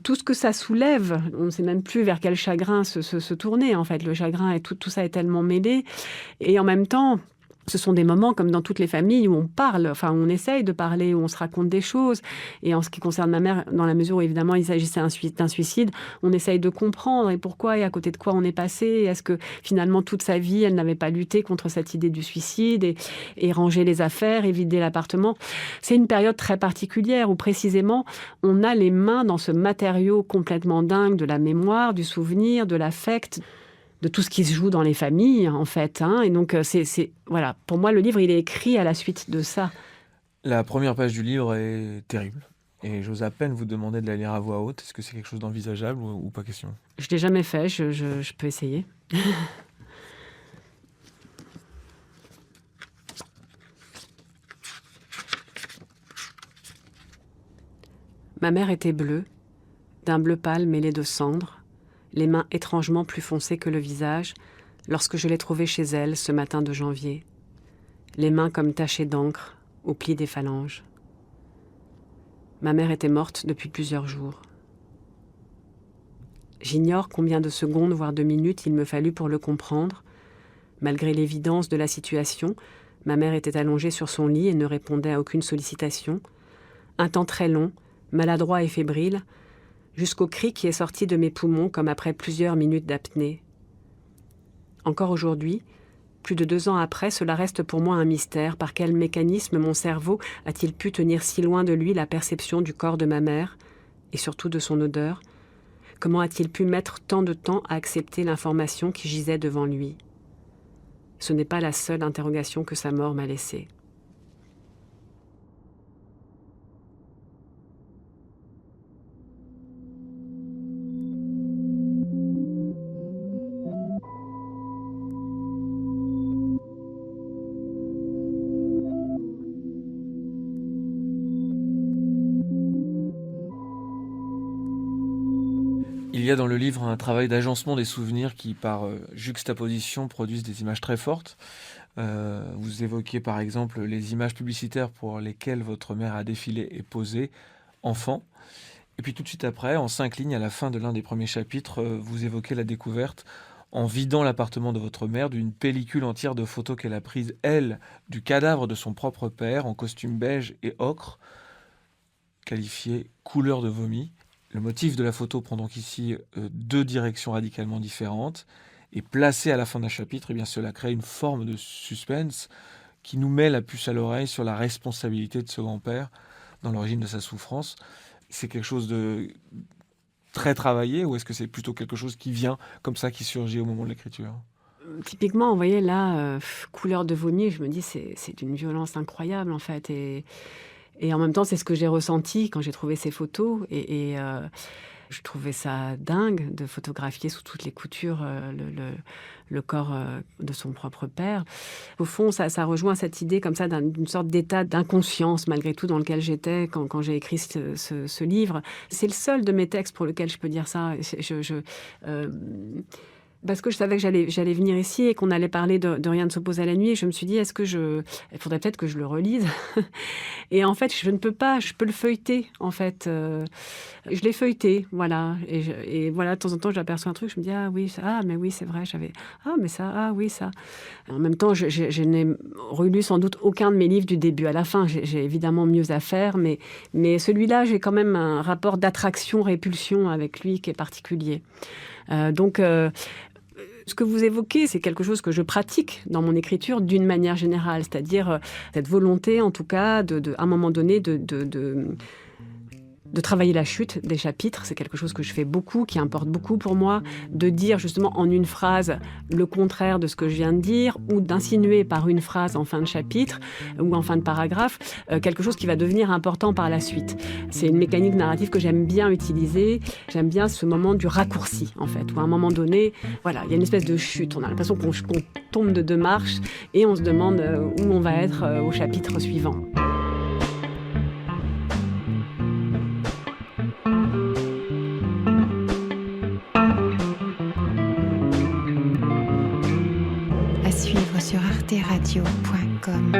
tout ce que ça soulève, on ne sait même plus vers quel chagrin se tourner, en fait. Le chagrin et tout ça est tellement mêlé. Et en même temps, ce sont des moments, comme dans toutes les familles, où on parle, enfin, on essaye de parler, où on se raconte des choses. Et en ce qui concerne ma mère, dans la mesure où, évidemment, il s'agissait d'un suicide, on essaye de comprendre et pourquoi et à côté de quoi on est passé. Est-ce que, finalement, toute sa vie, elle n'avait pas lutté contre cette idée du suicide et ranger les affaires et vider l'appartement. C'est une période très particulière où, précisément, on a les mains dans ce matériau complètement dingue de la mémoire, du souvenir, de l'affect, de tout ce qui se joue dans les familles, en fait. Et donc, voilà. Pour moi, le livre, il est écrit à la suite de ça. La première page du livre est terrible. Et j'ose à peine vous demander de la lire à voix haute. Est-ce que c'est quelque chose d'envisageable ou pas question ? Je ne l'ai jamais fait, je peux essayer. Ma mère était bleue, d'un bleu pâle mêlé de cendres, les mains étrangement plus foncées que le visage, lorsque je l'ai trouvée chez elle ce matin de janvier. Les mains comme tachées d'encre, au pli des phalanges. Ma mère était morte depuis plusieurs jours. J'ignore combien de secondes, voire de minutes, il me fallut pour le comprendre. Malgré l'évidence de la situation, ma mère était allongée sur son lit et ne répondait à aucune sollicitation. Un temps très long, maladroit et fébrile, jusqu'au cri qui est sorti de mes poumons comme après plusieurs minutes d'apnée. Encore aujourd'hui, plus de 2 ans après, cela reste pour moi un mystère. Par quel mécanisme mon cerveau a-t-il pu tenir si loin de lui la perception du corps de ma mère, et surtout de son odeur ? Comment a-t-il pu mettre tant de temps à accepter l'information qui gisait devant lui ? Ce n'est pas la seule interrogation que sa mort m'a laissée. Il y a dans le livre un travail d'agencement des souvenirs qui, par juxtaposition, produisent des images très fortes. Vous évoquez par exemple les images publicitaires pour lesquelles votre mère a défilé et posé, enfant. Et puis tout de suite après, en 5 lignes, à la fin de l'un des premiers chapitres, vous évoquez la découverte, en vidant l'appartement de votre mère, d'une pellicule entière de photos qu'elle a prises, elle, du cadavre de son propre père, en costume beige et ocre, qualifié couleur de vomi. Le motif de la photo prend donc ici 2 directions radicalement différentes. Et placé à la fin d'un chapitre, eh bien, cela crée une forme de suspense qui nous met la puce à l'oreille sur la responsabilité de ce grand-père dans l'origine de sa souffrance. C'est quelque chose de très travaillé ou est-ce que c'est plutôt quelque chose qui vient comme ça, qui surgit au moment de l'écriture ? Typiquement, vous voyez là, couleur de vomi, je me dis c'est d'une violence incroyable en fait. Et en même temps, c'est ce que j'ai ressenti quand j'ai trouvé ces photos. Et je trouvais ça dingue de photographier sous toutes les coutures le corps de son propre père. Au fond, ça rejoint cette idée comme ça d'une sorte d'état d'inconscience, malgré tout, dans lequel j'étais quand j'ai écrit ce livre. C'est le seul de mes textes pour lequel je peux dire ça. Parce que je savais que j'allais venir ici et qu'on allait parler de Rien ne s'oppose à la nuit. Et je me suis dit, il faudrait peut-être que je le relise. Et en fait, je ne peux pas, je peux le feuilleter, en fait. Je l'ai feuilleté, voilà. Et voilà, de temps en temps, j'aperçois un truc, je me dis, ah oui, mais oui, c'est vrai, ah oui, ça. En même temps, je n'ai relu sans doute aucun de mes livres du début à la fin. J'ai évidemment mieux à faire, mais celui-là, j'ai quand même un rapport d'attraction-répulsion avec lui qui est particulier. Ce que vous évoquez, c'est quelque chose que je pratique dans mon écriture d'une manière générale, c'est-à-dire cette volonté, en tout cas, à un moment donné, de travailler la chute des chapitres. C'est quelque chose que je fais beaucoup, qui importe beaucoup pour moi, de dire justement en une phrase le contraire de ce que je viens de dire, ou d'insinuer par une phrase en fin de chapitre ou en fin de paragraphe quelque chose qui va devenir important par la suite. C'est une mécanique narrative que j'aime bien utiliser. J'aime bien ce moment du raccourci, en fait, où à un moment donné, voilà, il y a une espèce de chute. On a l'impression qu'on tombe de 2 marches et on se demande où on va être au chapitre suivant. arteradio.com.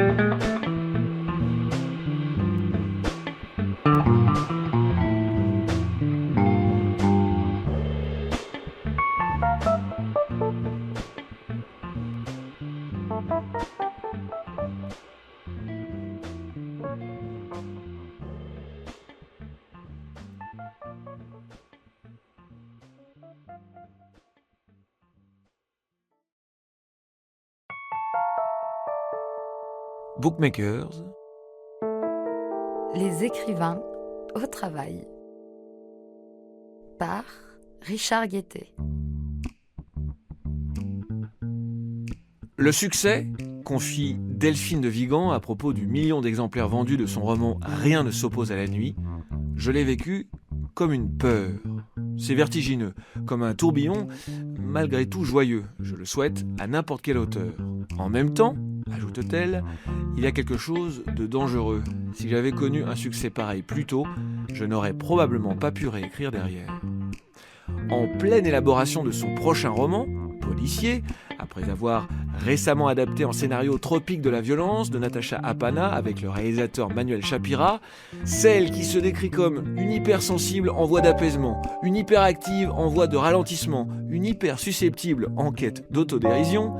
Bookmakers, Les écrivains au travail. Par Richard Guettet. le succès, confie Delphine de Vigan à propos du million d'exemplaires vendus de son roman Rien ne s'oppose à la nuit, je l'ai vécu comme une peur. C'est vertigineux, comme un tourbillon, malgré tout joyeux. Je le souhaite à n'importe quel auteur. En même temps, ajoute-t-elle, il y a quelque chose de dangereux. Si j'avais connu un succès pareil plus tôt, je n'aurais probablement pas pu réécrire derrière. En pleine élaboration de son prochain roman, policier, après avoir récemment adapté en scénario Tropique de la violence de Natacha Apana avec le réalisateur Manuel Chapira, celle qui se décrit comme une hypersensible en voie d'apaisement, une hyperactive en voie de ralentissement, une hyper susceptible en quête d'autodérision,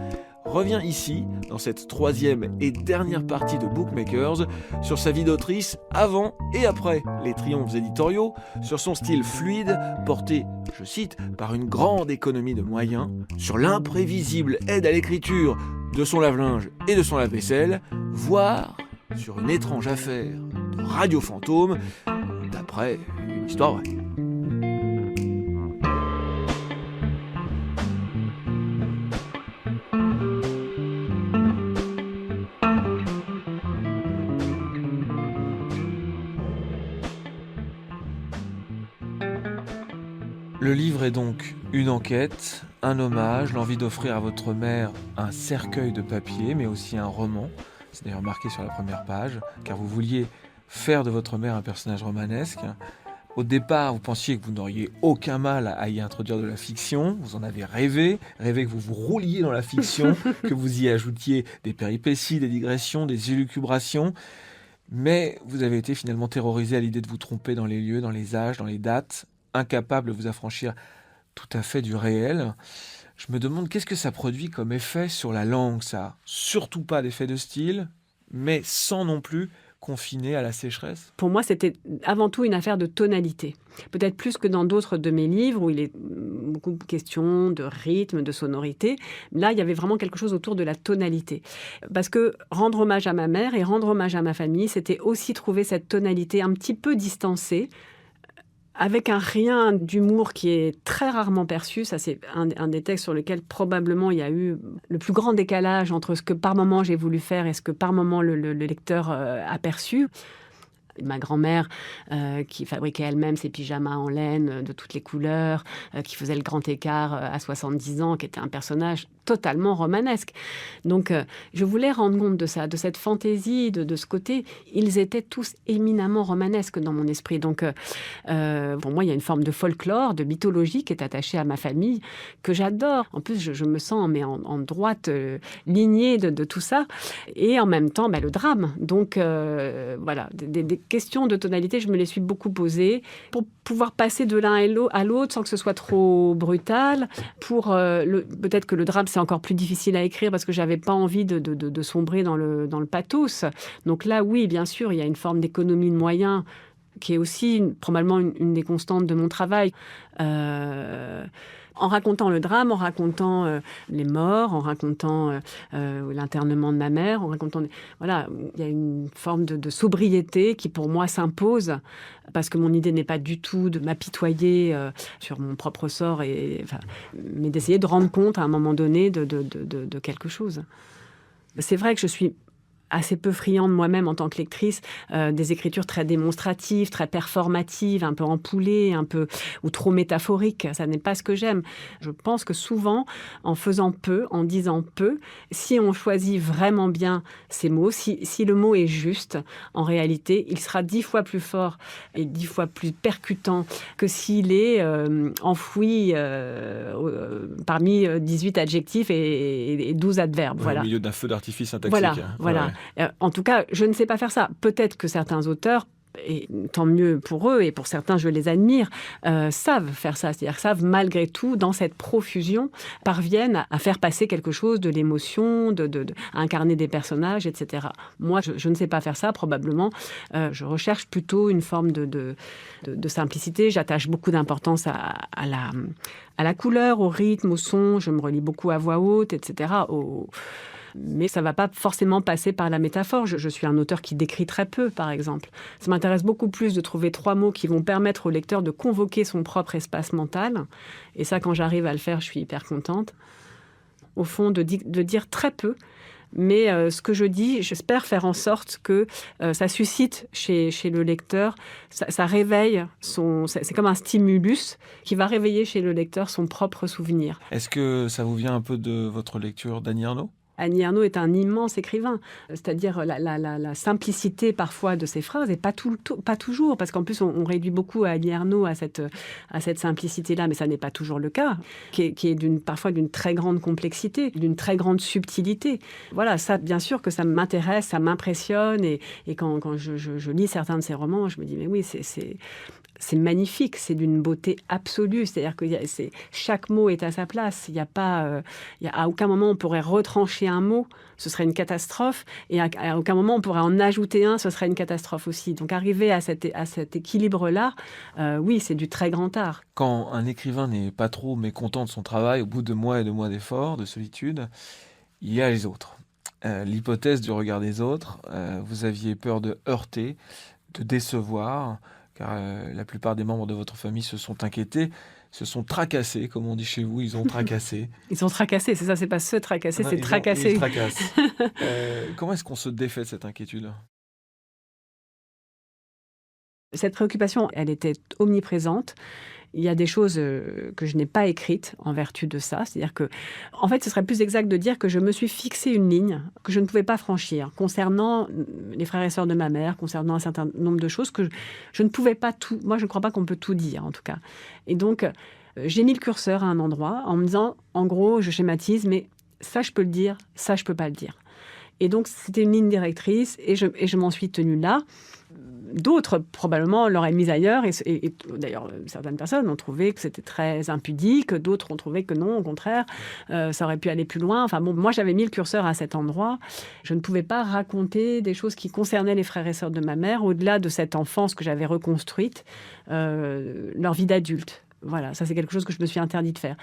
revient ici, dans cette troisième et dernière partie de Bookmakers, sur sa vie d'autrice avant et après les triomphes éditoriaux, sur son style fluide, porté, je cite, par une grande économie de moyens, sur l'imprévisible aide à l'écriture de son lave-linge et de son lave-vaisselle, voire sur une étrange affaire de radio fantôme, d'après une histoire vraie. Le livre est donc une enquête, un hommage, l'envie d'offrir à votre mère un cercueil de papier, mais aussi un roman. C'est d'ailleurs marqué sur la première page, car vous vouliez faire de votre mère un personnage romanesque. Au départ, vous pensiez que vous n'auriez aucun mal à y introduire de la fiction. Vous en avez rêvé que vous vous rouliez dans la fiction, que vous y ajoutiez des péripéties, des digressions, des élucubrations. Mais vous avez été finalement terrorisé à l'idée de vous tromper dans les lieux, dans les âges, dans les dates, incapable de vous affranchir tout à fait du réel. Je me demande qu'est-ce que ça produit comme effet sur la langue, ça. Surtout pas d'effet de style, mais sans non plus confiner à la sécheresse. Pour moi, c'était avant tout une affaire de tonalité. Peut-être plus que dans d'autres de mes livres où il est beaucoup question de rythme, de sonorité. Là, il y avait vraiment quelque chose autour de la tonalité. Parce que rendre hommage à ma mère et rendre hommage à ma famille, c'était aussi trouver cette tonalité un petit peu distancée, avec un rien d'humour qui est très rarement perçu. Ça, c'est un des textes sur lequel probablement il y a eu le plus grand décalage entre ce que par moment j'ai voulu faire et ce que par moment le lecteur a perçu. Ma grand-mère qui fabriquait elle-même ses pyjamas en laine de toutes les couleurs, qui faisait le grand écart à 70 ans, qui était un personnage totalement romanesque. Donc, je voulais rendre compte de ça, de cette fantaisie, de ce côté. Ils étaient tous éminemment romanesques dans mon esprit. Donc, pour moi, il y a une forme de folklore, de mythologie qui est attachée à ma famille, que j'adore. En plus, je me sens en droite lignée de tout ça. Et en même temps, le drame. Donc, voilà, des questions de tonalité, je me les suis beaucoup posées pour pouvoir passer de l'un à l'autre sans que ce soit trop brutal. Peut-être que le drame, c'est encore plus difficile à écrire parce que j'avais pas envie de sombrer dans le pathos. Donc là, oui, bien sûr, il y a une forme d'économie de moyens qui est aussi probablement une des constantes de mon travail. En racontant le drame, en racontant les morts, en racontant l'internement de ma mère, en racontant... Voilà, il y a une forme de sobriété qui, pour moi, s'impose, parce que mon idée n'est pas du tout de m'apitoyer sur mon propre sort, mais d'essayer de rendre compte, à un moment donné, de quelque chose. C'est vrai que je suis assez peu friande moi-même en tant que lectrice, des écritures très démonstratives, très performatives, un peu empoulées, ou trop métaphoriques. Ça n'est pas ce que j'aime. Je pense que souvent, en faisant peu, en disant peu, si on choisit vraiment bien ces mots, si le mot est juste, en réalité, il sera 10 fois plus fort et 10 fois plus percutant que s'il est enfoui parmi 18 adjectifs et 12 adverbes. Ouais, Voilà. au milieu d'un feu d'artifice syntaxique. Voilà. Ouais. En tout cas, je ne sais pas faire ça. Peut-être que certains auteurs, et tant mieux pour eux, et pour certains, je les admire, savent faire ça. C'est-à-dire savent, malgré tout, dans cette profusion, parviennent à faire passer quelque chose, de l'émotion, à incarner des personnages, etc. Moi, je ne sais pas faire ça, probablement. Je recherche plutôt une forme de simplicité. J'attache beaucoup d'importance à la couleur, au rythme, au son. Je me relis beaucoup à voix haute, etc. Mais ça ne va pas forcément passer par la métaphore. Je suis un auteur qui décrit très peu, par exemple. Ça m'intéresse beaucoup plus de trouver 3 mots qui vont permettre au lecteur de convoquer son propre espace mental. Et ça, quand j'arrive à le faire, je suis hyper contente. Au fond, de dire très peu. Mais ce que je dis, j'espère faire en sorte que ça suscite chez le lecteur, ça réveille c'est comme un stimulus qui va réveiller chez le lecteur son propre souvenir. Est-ce que ça vous vient un peu de votre lecture d'Annie Ernaux ? Annie Ernaux est un immense écrivain, c'est-à-dire la simplicité parfois de ses phrases, et pas toujours, parce qu'en plus on réduit beaucoup à Annie Ernaux à cette simplicité-là, mais ça n'est pas toujours le cas, qui est parfois d'une très grande complexité, d'une très grande subtilité. Voilà, ça, bien sûr que ça m'intéresse, ça m'impressionne, et quand je lis certains de ses romans, je me dis, mais oui, c'est magnifique, c'est d'une beauté absolue. C'est-à-dire que chaque mot est à sa place. Il y a pas, à aucun moment on pourrait retrancher un mot, ce serait une catastrophe. Et à aucun moment on pourrait en ajouter un, ce serait une catastrophe aussi. Donc arriver à cet équilibre-là, oui, c'est du très grand art. Quand un écrivain n'est pas trop mécontent de son travail, au bout de mois et de mois d'efforts, de solitude, il y a les autres. L'hypothèse du regard des autres, vous aviez peur de heurter, de décevoir, car la plupart des membres de votre famille se sont inquiétés, se sont tracassés, comme on dit chez vous, ils ont tracassé. Ils sont tracassés, c'est ça, c'est pas se tracasser, c'est tracasser. Ils tracassent. Comment est-ce qu'on se défait de cette inquiétude ? Cette préoccupation, elle était omniprésente. Il y a des choses que je n'ai pas écrites en vertu de ça. C'est-à-dire que, en fait, ce serait plus exact de dire que je me suis fixé une ligne que je ne pouvais pas franchir concernant les frères et sœurs de ma mère, concernant un certain nombre de choses que je ne pouvais pas tout... Moi, je ne crois pas qu'on peut tout dire, en tout cas. Et donc, j'ai mis le curseur à un endroit en me disant, en gros, je schématise, mais ça, je peux le dire, ça, je ne peux pas le dire. Et donc, c'était une ligne directrice et je m'en suis tenue là. D'autres, probablement, l'auraient mise ailleurs. Et d'ailleurs, certaines personnes ont trouvé que c'était très impudique. D'autres ont trouvé que non, au contraire, ça aurait pu aller plus loin. Enfin bon, moi, j'avais mis le curseur à cet endroit. Je ne pouvais pas raconter des choses qui concernaient les frères et sœurs de ma mère, au-delà de cette enfance que j'avais reconstruite, leur vie d'adulte. Voilà, ça c'est quelque chose que je me suis interdit de faire.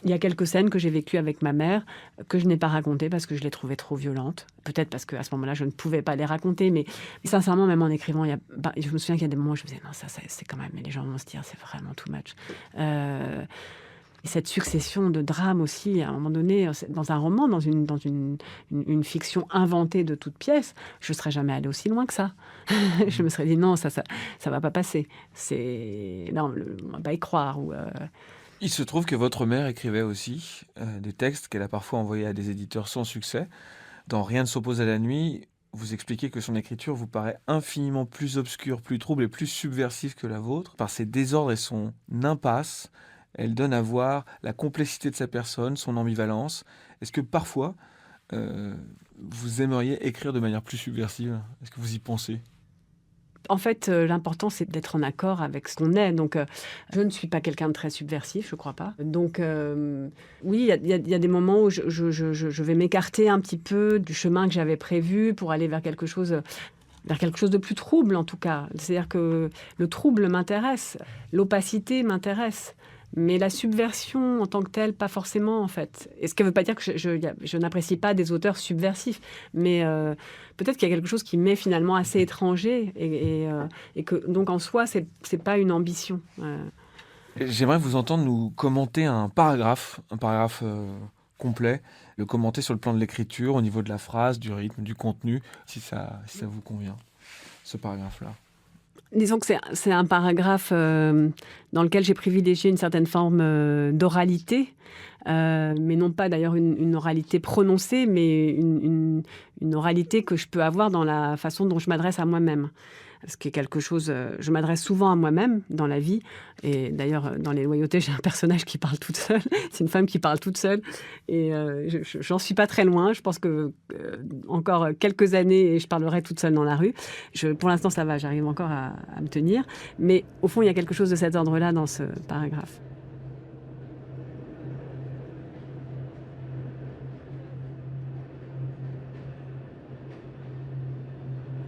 Il y a quelques scènes que j'ai vécues avec ma mère que je n'ai pas racontées parce que je les trouvais trop violentes. Peut-être parce qu'à ce moment-là, je ne pouvais pas les raconter. Mais sincèrement, même en écrivant, je me souviens qu'il y a des moments où je me disais, non, ça c'est quand même... Mais les gens vont se dire, c'est vraiment too much. Et cette succession de drames aussi, à un moment donné, dans un roman, dans une fiction inventée de toutes pièces, je ne serais jamais allée aussi loin que ça. Je me serais dit, non, ça va pas passer. Non, on va pas y croire. Il se trouve que votre mère écrivait aussi des textes qu'elle a parfois envoyés à des éditeurs sans succès. Dans Rien ne s'oppose à la nuit, vous expliquez que son écriture vous paraît infiniment plus obscure, plus trouble et plus subversive que la vôtre. Par ses désordres et son impasse, elle donne à voir la complexité de sa personne, son ambivalence. Est-ce que parfois, vous aimeriez écrire de manière plus subversive ? Est-ce que vous y pensez ? En fait, l'important, c'est d'être en accord avec ce qu'on est. Donc, je ne suis pas quelqu'un de très subversif, je ne crois pas. Donc, oui, il y a des moments où je vais m'écarter un petit peu du chemin que j'avais prévu pour aller vers quelque chose de plus trouble, en tout cas. C'est-à-dire que le trouble m'intéresse, l'opacité m'intéresse. Mais la subversion en tant que telle, pas forcément, en fait. Et ce qui ne veut pas dire que je n'apprécie pas des auteurs subversifs. Mais peut-être qu'il y a quelque chose qui m'est finalement assez étranger. Et que, donc, en soi, c'est pas une ambition. J'aimerais vous entendre nous commenter un paragraphe complet, le commenter sur le plan de l'écriture, au niveau de la phrase, du rythme, du contenu, si ça vous convient, ce paragraphe-là. Disons que c'est un paragraphe dans lequel j'ai privilégié une certaine forme d'oralité, mais non pas d'ailleurs une oralité prononcée, mais une oralité que je peux avoir dans la façon dont je m'adresse à moi-même. Ce qui est quelque chose, je m'adresse souvent à moi-même dans la vie, et d'ailleurs dans Les Loyautés, j'ai un personnage qui parle toute seule, c'est une femme qui parle toute seule, et j'en suis pas très loin, je pense que encore quelques années et je parlerai toute seule dans la rue. Pour l'instant ça va, j'arrive encore à me tenir, mais au fond il y a quelque chose de cet ordre-là dans ce paragraphe.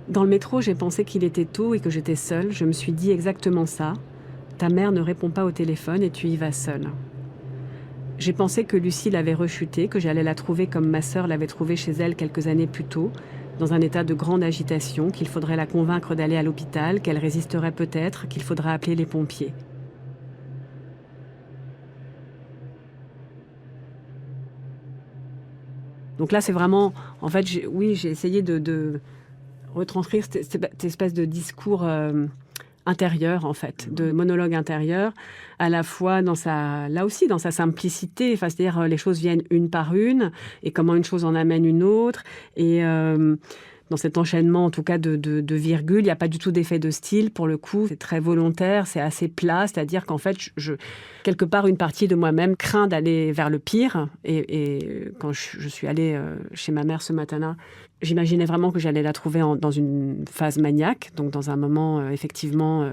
Dans le métro, j'ai pensé qu'il était tôt et que j'étais seule. Je me suis dit exactement ça. Ta mère ne répond pas au téléphone et tu y vas seule. J'ai pensé que Lucille avait rechuté, que j'allais la trouver comme ma sœur l'avait trouvée chez elle quelques années plus tôt, dans un état de grande agitation, qu'il faudrait la convaincre d'aller à l'hôpital, qu'elle résisterait peut-être, qu'il faudrait appeler les pompiers. Donc là, c'est vraiment... En fait, j'ai essayé de retranscrire cette espèce de discours intérieur, en fait, de monologue intérieur, à la fois là aussi dans sa simplicité, enfin, c'est-à-dire les choses viennent une par une, et comment une chose en amène une autre, et dans cet enchaînement, en tout cas, de virgules, il n'y a pas du tout d'effet de style, pour le coup, c'est très volontaire, c'est assez plat, c'est-à-dire qu'en fait, quelque part, une partie de moi-même craint d'aller vers le pire, et quand je suis allée chez ma mère ce matin-là, j'imaginais vraiment que j'allais la trouver dans une phase maniaque, donc dans un moment effectivement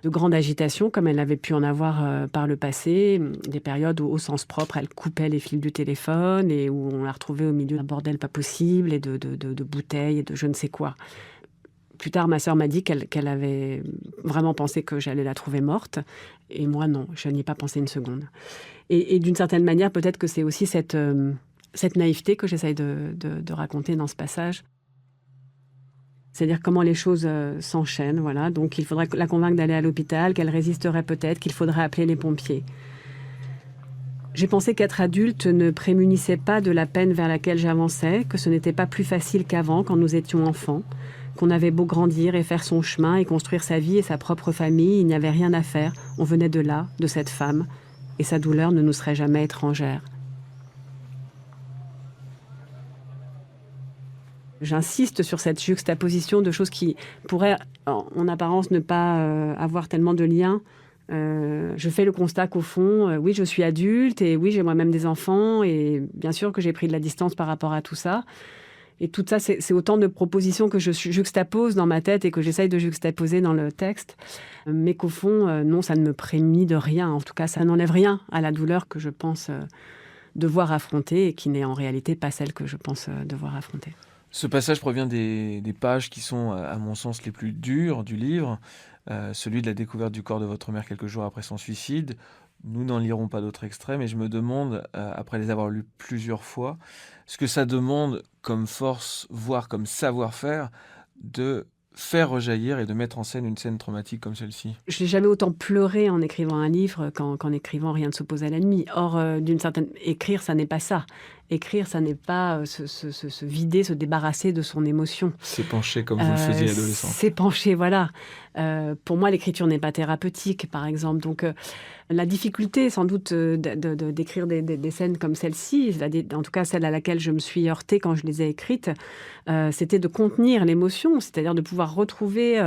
de grande agitation, comme elle avait pu en avoir par le passé, des périodes où, au sens propre, elle coupait les fils du téléphone et où on la retrouvait au milieu d'un bordel pas possible et de bouteilles et de je ne sais quoi. Plus tard, ma sœur m'a dit qu'elle avait vraiment pensé que j'allais la trouver morte, et moi non, je n'y ai pas pensé une seconde. Et d'une certaine manière, peut-être que c'est aussi cette naïveté que j'essaye de raconter dans ce passage. C'est-à-dire comment les choses s'enchaînent, voilà. Donc il faudrait la convaincre d'aller à l'hôpital, qu'elle résisterait peut-être, qu'il faudrait appeler les pompiers. J'ai pensé qu'être adulte ne prémunissait pas de la peine vers laquelle j'avançais, que ce n'était pas plus facile qu'avant, quand nous étions enfants, qu'on avait beau grandir et faire son chemin et construire sa vie et sa propre famille, il n'y avait rien à faire. On venait de là, de cette femme, et sa douleur ne nous serait jamais étrangère. J'insiste sur cette juxtaposition de choses qui pourraient, en apparence, ne pas avoir tellement de lien. Je fais le constat qu'au fond, oui, je suis adulte et oui, j'ai moi-même des enfants et bien sûr que j'ai pris de la distance par rapport à tout ça. Et tout ça, c'est autant de propositions que je juxtapose dans ma tête et que j'essaye de juxtaposer dans le texte. Mais qu'au fond, non, ça ne me prémunit de rien. En tout cas, ça n'enlève rien à la douleur que je pense devoir affronter et qui n'est en réalité pas celle que je pense devoir affronter. Ce passage provient des pages qui sont, à mon sens, les plus dures du livre, celui de la découverte du corps de votre mère quelques jours après son suicide. Nous n'en lirons pas d'autres extraits, mais je me demande, après les avoir lus plusieurs fois, ce que ça demande comme force, voire comme savoir-faire, de faire rejaillir et de mettre en scène une scène traumatique comme celle-ci. Je n'ai jamais autant pleuré en écrivant un livre qu'en écrivant Rien ne s'oppose à l'ennemi. Or, écrire, ça n'est pas ça. Écrire, ça n'est pas se vider, se débarrasser de son émotion. S'épancher comme vous le faisiez adolescent. S'épancher, voilà. Pour moi, l'écriture n'est pas thérapeutique, par exemple. Donc, la difficulté, sans doute, d'écrire des scènes comme celle-ci, en tout cas celle à laquelle je me suis heurtée quand je les ai écrites, c'était de contenir l'émotion, c'est-à-dire de pouvoir retrouver,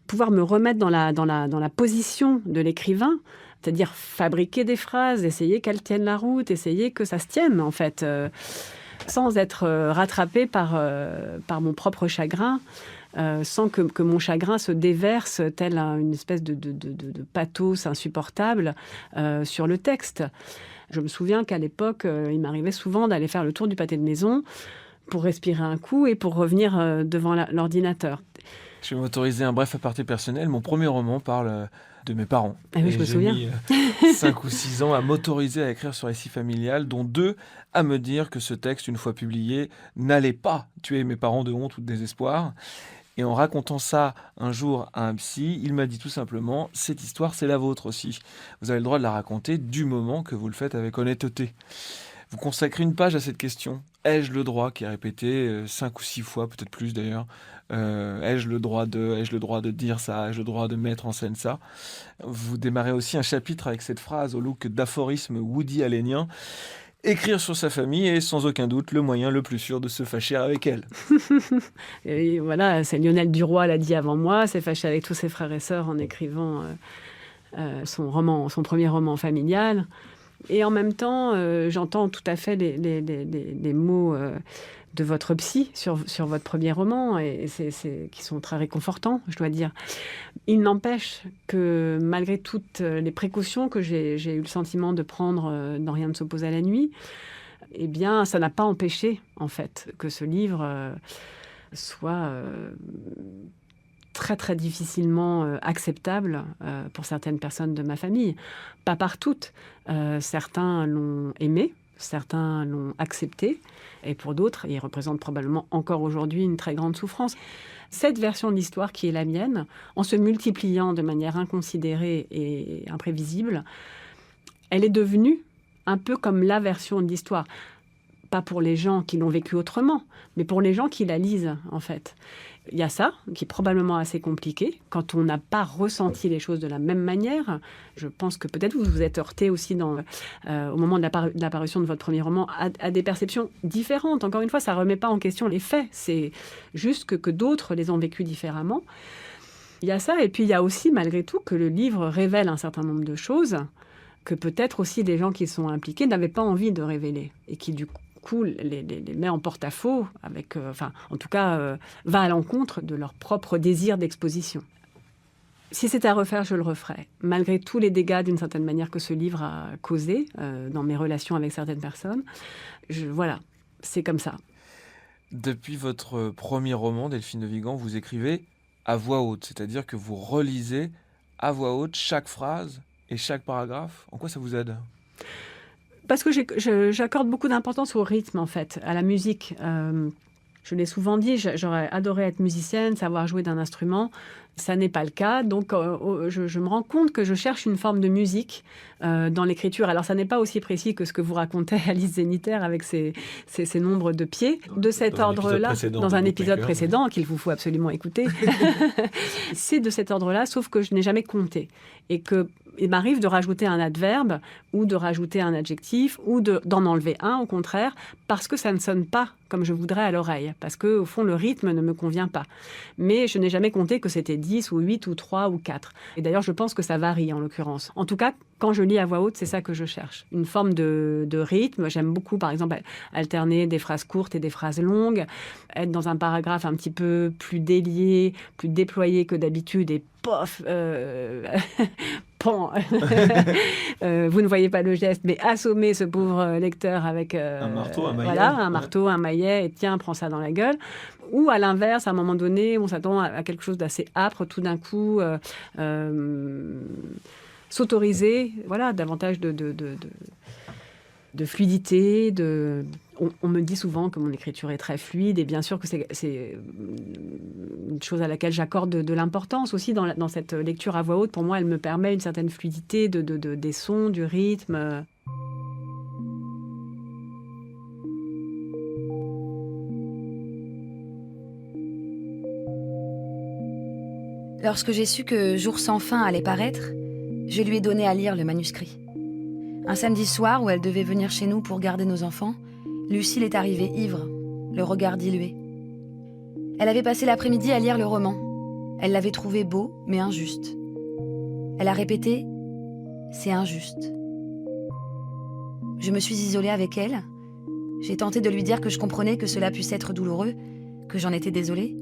pouvoir me remettre dans la position de l'écrivain, c'est-à-dire fabriquer des phrases, essayer qu'elles tiennent la route, essayer que ça se tienne, en fait, sans être rattrapée par mon propre chagrin, sans que mon chagrin se déverse tel une espèce de pathos insupportable sur le texte. Je me souviens qu'à l'époque, il m'arrivait souvent d'aller faire le tour du pâté de maison pour respirer un coup et pour revenir devant l'ordinateur. Je vais m'autoriser un bref aparté personnel. Mon premier roman parle de mes parents. Ah oui, je me souviens. J'ai mis 5 ou 6 ans à m'autoriser à écrire sur récit familial, dont 2 à me dire que ce texte, une fois publié, n'allait pas tuer mes parents de honte ou de désespoir. Et en racontant ça un jour à un psy, il m'a dit tout simplement « Cette histoire, c'est la vôtre aussi. Vous avez le droit de la raconter du moment que vous le faites avec honnêteté. » Vous consacrez une page à cette question. Ai-je le droit, qui est répétée 5 ou 6 fois, peut-être plus d'ailleurs. Ai-je le droit de dire ça, ai-je le droit de mettre en scène ça. Vous démarrez aussi un chapitre avec cette phrase au look d'aphorisme Woody Allenien. Écrire sur sa famille est sans aucun doute le moyen le plus sûr de se fâcher avec elle. Et voilà, c'est Lionel Duroy l'a dit avant moi, s'est fâché avec tous ses frères et sœurs en écrivant son premier roman familial. Et en même temps, j'entends tout à fait les mots de votre psy sur votre premier roman, et qui sont très réconfortants, je dois dire. Il n'empêche que malgré toutes les précautions que j'ai eu le sentiment de prendre dans Rien ne s'oppose à la nuit, eh bien, ça n'a pas empêché, en fait, que ce livre soit très, très difficilement acceptable pour certaines personnes de ma famille. Pas par toutes. Certains l'ont aimé, certains l'ont accepté, et pour d'autres, il représente probablement encore aujourd'hui une très grande souffrance. Cette version de l'histoire qui est la mienne, en se multipliant de manière inconsidérée et imprévisible, elle est devenue un peu comme la version de l'histoire. Pas pour les gens qui l'ont vécu autrement, mais pour les gens qui la lisent, en fait. Il y a ça, qui est probablement assez compliqué, quand on n'a pas ressenti les choses de la même manière. Je pense que peut-être vous vous êtes heurté aussi au moment de l'apparition de votre premier roman à des perceptions différentes. Encore une fois, ça ne remet pas en question les faits. C'est juste que d'autres les ont vécus différemment. Il y a ça, et puis il y a aussi, malgré tout, que le livre révèle un certain nombre de choses que peut-être aussi les gens qui sont impliqués n'avaient pas envie de révéler, et qui, du coup, les met en porte-à-faux, en tout cas, va à l'encontre de leur propre désir d'exposition. Si c'était à refaire, je le referais. Malgré tous les dégâts, d'une certaine manière, que ce livre a causé dans mes relations avec certaines personnes, voilà, c'est comme ça. Depuis votre premier roman, Delphine de Vigan, vous écrivez à voix haute, c'est-à-dire que vous relisez à voix haute chaque phrase et chaque paragraphe. En quoi ça vous aide ? Parce que j'accorde beaucoup d'importance au rythme, en fait, à la musique. Je l'ai souvent dit, j'aurais adoré être musicienne, savoir jouer d'un instrument. Ça n'est pas le cas. Donc, je me rends compte que je cherche une forme de musique dans l'écriture. Alors, ça n'est pas aussi précis que ce que vous racontez Alice Zénitaire avec ses nombres de pieds. De cet ordre-là, dans un épisode précédent, qu'il vous faut absolument écouter. C'est de cet ordre-là, sauf que je n'ai jamais compté. Et qu'il m'arrive de rajouter un adverbe ou de rajouter un adjectif ou d'en enlever un, au contraire, parce que ça ne sonne pas comme je voudrais à l'oreille, parce qu'au fond, le rythme ne me convient pas. Mais je n'ai jamais compté que c'était 10 ou 8 ou 3 ou 4. Et d'ailleurs, je pense que ça varie, en l'occurrence. En tout cas, quand je lis à voix haute, c'est ça que je cherche. Une forme de rythme. J'aime beaucoup, par exemple, alterner des phrases courtes et des phrases longues, être dans un paragraphe un petit peu plus délié, plus déployé que d'habitude, et pof Pan. Vous ne voyez pas le geste, mais assommer ce pauvre lecteur avec un marteau, un maillet. Voilà, un marteau, un maillet, et tiens, prends ça dans la gueule. Ou à l'inverse, à un moment donné, on s'attend à quelque chose d'assez âpre, tout d'un coup, s'autoriser, voilà, davantage de fluidité, on me dit souvent que mon écriture est très fluide, et bien sûr que c'est une chose à laquelle j'accorde de l'importance aussi dans cette lecture à voix haute. Pour moi, elle me permet une certaine fluidité des sons, du rythme. Lorsque j'ai su que Jour sans fin allait paraître, je lui ai donné à lire le manuscrit. Un samedi soir où elle devait venir chez nous pour garder nos enfants, Lucille est arrivée ivre, le regard dilué. Elle avait passé l'après-midi à lire le roman. Elle l'avait trouvé beau, mais injuste. Elle a répété « c'est injuste ». Je me suis isolée avec elle. J'ai tenté de lui dire que je comprenais que cela puisse être douloureux, que j'en étais désolée.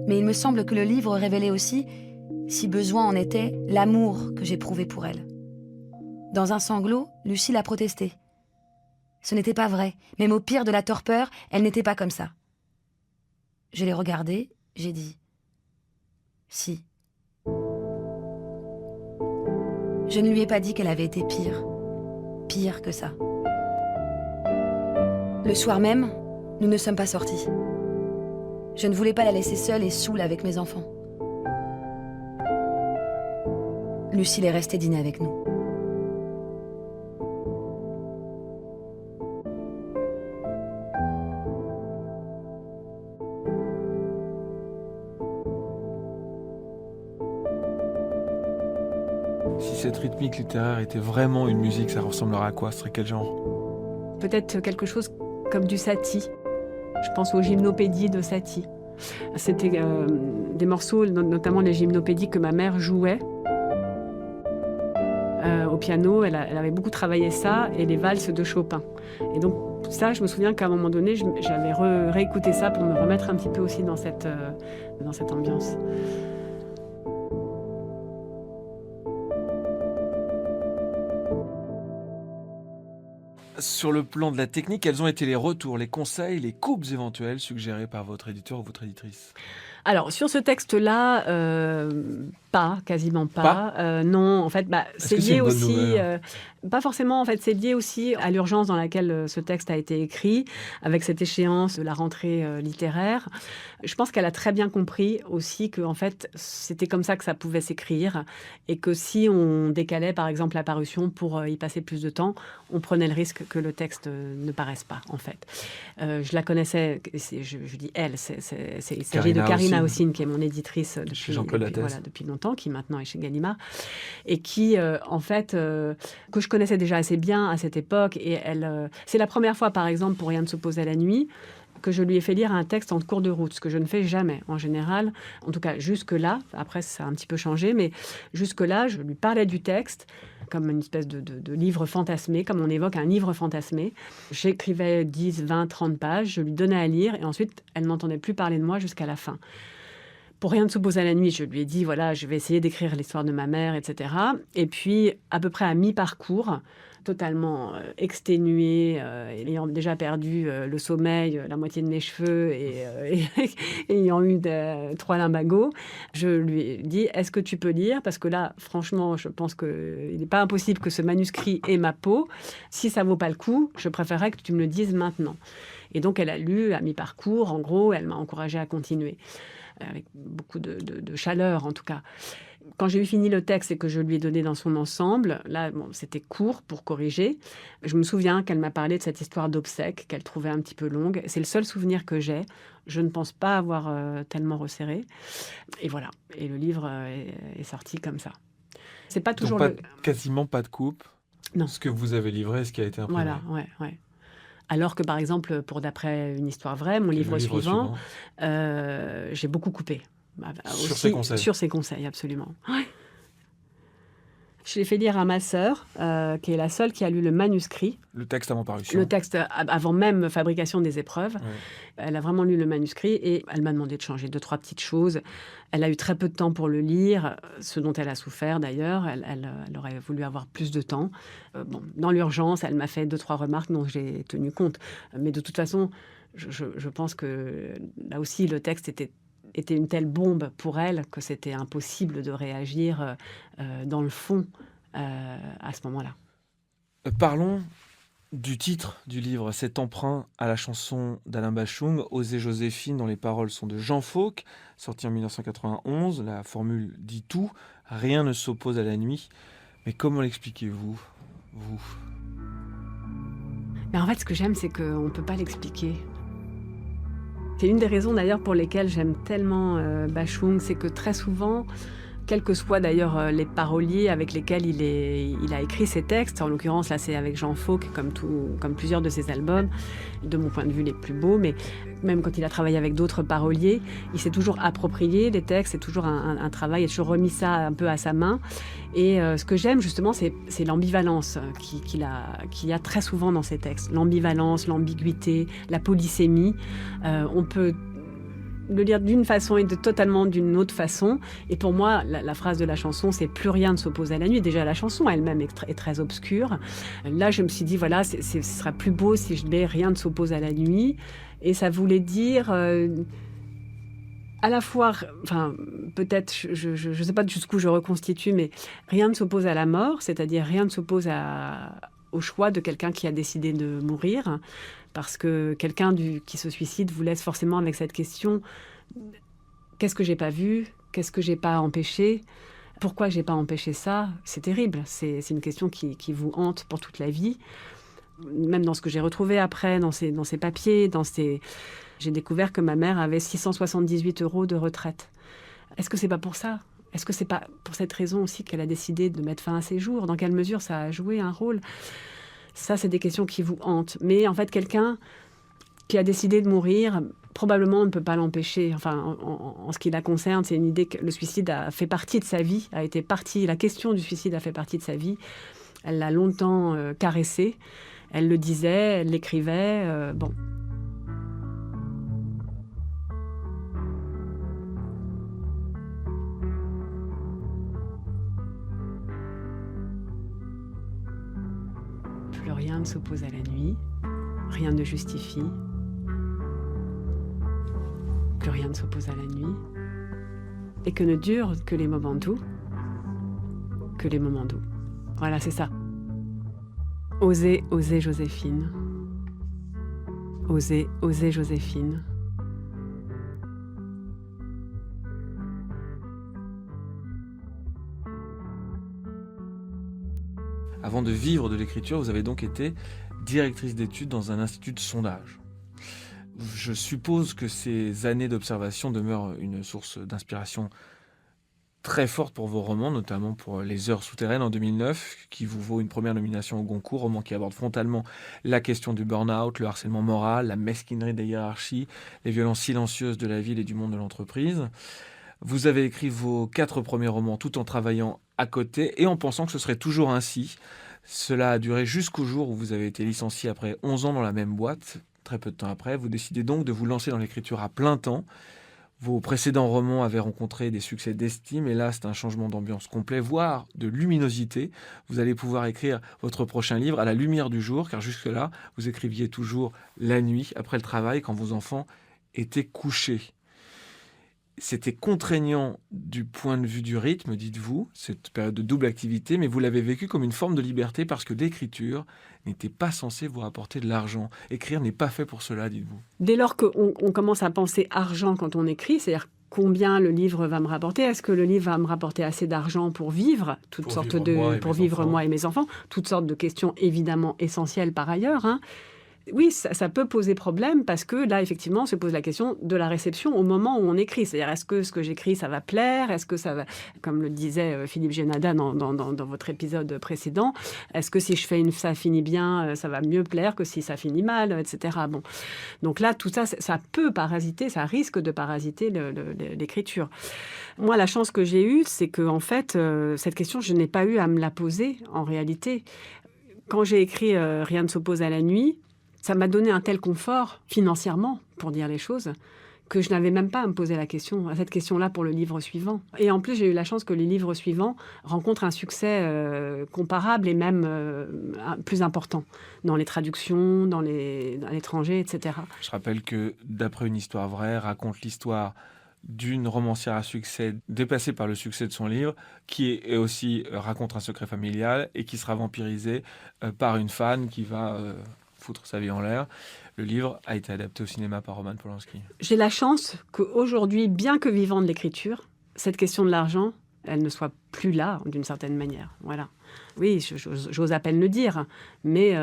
Mais il me semble que le livre révélait aussi, si besoin en était, l'amour que j'éprouvais pour elle. Dans un sanglot, Lucille a protesté. Ce n'était pas vrai, même au pire de la torpeur, elle n'était pas comme ça. Je l'ai regardée, j'ai dit « si ». Je ne lui ai pas dit qu'elle avait été pire que ça. Le soir même, nous ne sommes pas sortis. Je ne voulais pas la laisser seule et saoule avec mes enfants. Lucille est restée dîner avec nous. Si cette rythmique littéraire était vraiment une musique, ça ressemblerait à quoi? Ce serait quel genre? Peut-être quelque chose comme du Satie. Je pense aux gymnopédies de Satie. C'était des morceaux, notamment les gymnopédies que ma mère jouait au piano. Elle avait beaucoup travaillé ça et les valses de Chopin. Et donc ça, je me souviens qu'à un moment donné, j'avais réécouté ça pour me remettre un petit peu aussi dans cette ambiance. Sur le plan de la technique, quels ont été les retours, les conseils, les coupes éventuelles suggérées par votre éditeur ou votre éditrice? Alors, sur ce texte-là, quasiment pas. Non, en fait, c'est que c'est lié une bonne aussi... nouvelle pas forcément, en fait, c'est lié aussi à l'urgence dans laquelle ce texte a été écrit, avec cette échéance de la rentrée littéraire. Je pense qu'elle a très bien compris aussi que, en fait, c'était comme ça que ça pouvait s'écrire, et que si on décalait, par exemple, la parution pour y passer plus de temps, on prenait le risque que le texte ne paraisse pas, en fait. Je la connaissais, je dis elle, il s'agit de Karina Ossine, qui est mon éditrice depuis longtemps, qui maintenant est chez Gallimard, et qui, en fait, que je connaissais déjà assez bien à cette époque. Et c'est la première fois, par exemple, pour Rien ne s'oppose à la nuit, que je lui ai fait lire un texte en cours de route, ce que je ne fais jamais en général. En tout cas, jusque-là, après ça a un petit peu changé, mais jusque-là, je lui parlais du texte comme une espèce de livre fantasmé, comme on évoque un livre fantasmé. J'écrivais 10, 20, 30 pages, je lui donnais à lire, et ensuite, elle n'entendait plus parler de moi jusqu'à la fin. Pour Rien ne s'oppose à la nuit, je lui ai dit, voilà, je vais essayer d'écrire l'histoire de ma mère, etc. Et puis, à peu près à mi-parcours, totalement exténuée, ayant déjà perdu le sommeil, la moitié de mes cheveux et ayant eu 3 lumbagos, je lui ai dit, est-ce que tu peux lire? Parce que là, franchement, je pense qu'il n'est pas impossible que ce manuscrit ait ma peau. Si ça ne vaut pas le coup, je préférerais que tu me le dises maintenant. Et donc, elle a lu à mi-parcours. En gros, elle m'a encouragée à continuer, avec beaucoup de chaleur, en tout cas. Quand j'ai eu fini le texte et que je lui ai donné dans son ensemble, là, c'était court pour corriger. Je me souviens qu'elle m'a parlé de cette histoire d'obsèques qu'elle trouvait un petit peu longue. C'est le seul souvenir que j'ai. Je ne pense pas avoir tellement resserré. Et voilà. Et le livre est sorti comme ça. C'est pas toujours quasiment pas de coupe. Non. Ce que vous avez livré, ce qui a été imprimé. Voilà, ouais. Alors que, par exemple, pour D'après une histoire vraie, mon livre suivant, j'ai beaucoup coupé. Sur ses conseils. Sur ses conseils, absolument. Ouais. Je l'ai fait lire à ma sœur, qui est la seule qui a lu le manuscrit. Le texte avant parution. Le texte avant même fabrication des épreuves. Ouais. Elle a vraiment lu le manuscrit et elle m'a demandé de changer 2-3 petites choses. Elle a eu très peu de temps pour le lire, ce dont elle a souffert d'ailleurs. Elle aurait voulu avoir plus de temps. Dans l'urgence, elle m'a fait 2-3 remarques dont j'ai tenu compte. Mais de toute façon, je pense que là aussi, le texte était une telle bombe pour elle que c'était impossible de réagir dans le fond à ce moment-là. Parlons du titre du livre, cet emprunt à la chanson d'Alain Bachung, Oser Joséphine, dont les paroles sont de Jean Fauque, sorti en 1991. La formule dit tout, rien ne s'oppose à la nuit. Mais comment l'expliquez-vous, vous? En fait, ce que j'aime, c'est qu'on ne peut pas l'expliquer. C'est une des raisons d'ailleurs pour lesquelles j'aime tellement Bachung, c'est que très souvent, quels que soient d'ailleurs les paroliers avec lesquels il a écrit ses textes, en l'occurrence là c'est avec Jean Fauque comme plusieurs de ses albums, de mon point de vue les plus beaux, mais même quand il a travaillé avec d'autres paroliers, il s'est toujours approprié des textes, c'est toujours un travail, il a toujours remis ça un peu à sa main. Et ce que j'aime justement, c'est l'ambivalence qu'il y a très souvent dans ses textes. L'ambivalence, l'ambiguïté, la polysémie. On peut le lire d'une façon et totalement d'une autre façon. Et pour moi, la phrase de la chanson, c'est « Plus rien ne s'oppose à la nuit ». Déjà, la chanson elle-même est très obscure. Là, je me suis dit, voilà, ce sera plus beau si je mets « Rien ne s'oppose à la nuit ». Et ça voulait dire... à la fois, enfin, peut-être, je ne sais pas jusqu'où je reconstitue, mais rien ne s'oppose à la mort, c'est-à-dire rien ne s'oppose au choix de quelqu'un qui a décidé de mourir, parce que quelqu'un qui se suicide vous laisse forcément avec cette question, qu'est-ce que j'ai pas vu? Qu'est-ce que j'ai pas empêché? Pourquoi j'ai pas empêché ça? C'est terrible, c'est une question qui vous hante pour toute la vie. Même dans ce que j'ai retrouvé après, dans ces papiers, j'ai découvert que ma mère avait 678 € de retraite. Est-ce que c'est pas pour ça Est-ce que c'est pas pour cette raison aussi qu'elle a décidé de mettre fin à ses jours ? Dans quelle mesure ça a joué un rôle ? Ça, c'est des questions qui vous hantent. Mais en fait, quelqu'un qui a décidé de mourir, probablement on ne peut pas l'empêcher. Enfin, en ce qui la concerne, c'est une idée que le suicide a fait partie de sa vie, la question du suicide a fait partie de sa vie. Elle l'a longtemps caressé. Elle le disait, elle l'écrivait. Bon. Plus rien ne s'oppose à la nuit, rien ne justifie. Plus rien ne s'oppose à la nuit. Et que ne durent que les moments doux. Que les moments doux. Voilà, c'est ça. Osez, osez Joséphine. Osez, osez Joséphine. Avant de vivre de l'écriture, vous avez donc été directrice d'études dans un institut de sondage. Je suppose que ces années d'observation demeurent une source d'inspiration très forte pour vos romans, notamment pour Les Heures souterraines en 2009, qui vous vaut une première nomination au Goncourt, roman qui aborde frontalement la question du burn-out, le harcèlement moral, la mesquinerie des hiérarchies, les violences silencieuses de la ville et du monde de l'entreprise. Vous avez écrit vos 4 premiers romans tout en travaillant à côté et en pensant que ce serait toujours ainsi. Cela a duré jusqu'au jour où vous avez été licencié après 11 ans dans la même boîte. Très peu de temps après, vous décidez donc de vous lancer dans l'écriture à plein temps. Vos précédents romans avaient rencontré des succès d'estime et là, c'est un changement d'ambiance complet, voire de luminosité. Vous allez pouvoir écrire votre prochain livre à la lumière du jour, car jusque-là, vous écriviez toujours la nuit, après le travail, quand vos enfants étaient couchés. C'était contraignant du point de vue du rythme, dites-vous, cette période de double activité, mais vous l'avez vécu comme une forme de liberté parce que l'écriture n'était pas censée vous rapporter de l'argent. Écrire n'est pas fait pour cela, dites-vous. Dès lors qu'on commence à penser argent quand on écrit, c'est-à-dire combien le livre va me rapporter, est-ce que le livre va me rapporter assez d'argent pour vivre, pour vivre moi et mes enfants, toutes sortes de questions évidemment essentielles par ailleurs, hein. Oui, ça peut poser problème parce que là, effectivement, se pose la question de la réception au moment où on écrit. C'est-à-dire, est-ce que ce que j'écris, ça va plaire ? Est-ce que ça va, comme le disait Philippe Génada dans votre épisode précédent, est-ce que si je fais ça finit bien, ça va mieux plaire que si ça finit mal, etc. Bon. Donc là, tout ça, ça peut parasiter, ça risque de parasiter l'écriture. Moi, la chance que j'ai eue, c'est que, en fait, cette question, je n'ai pas eu à me la poser, en réalité. Quand j'ai écrit Rien ne s'oppose à la nuit, ça m'a donné un tel confort, financièrement, pour dire les choses, que je n'avais même pas à me poser à cette question-là pour le livre suivant. Et en plus, j'ai eu la chance que les livres suivants rencontrent un succès comparable et même plus important dans les traductions, à l'étranger, etc. Je rappelle que, d'après une histoire vraie, raconte l'histoire d'une romancière à succès dépassée par le succès de son livre, qui est aussi raconte un secret familial et qui sera vampirisée par une fan qui va foutre sa vie en l'air. Le livre a été adapté au cinéma par Roman Polanski. J'ai la chance qu'aujourd'hui, bien que vivant de l'écriture, cette question de l'argent, elle ne soit plus là, d'une certaine manière. Voilà. Oui, j'ose à peine le dire, mais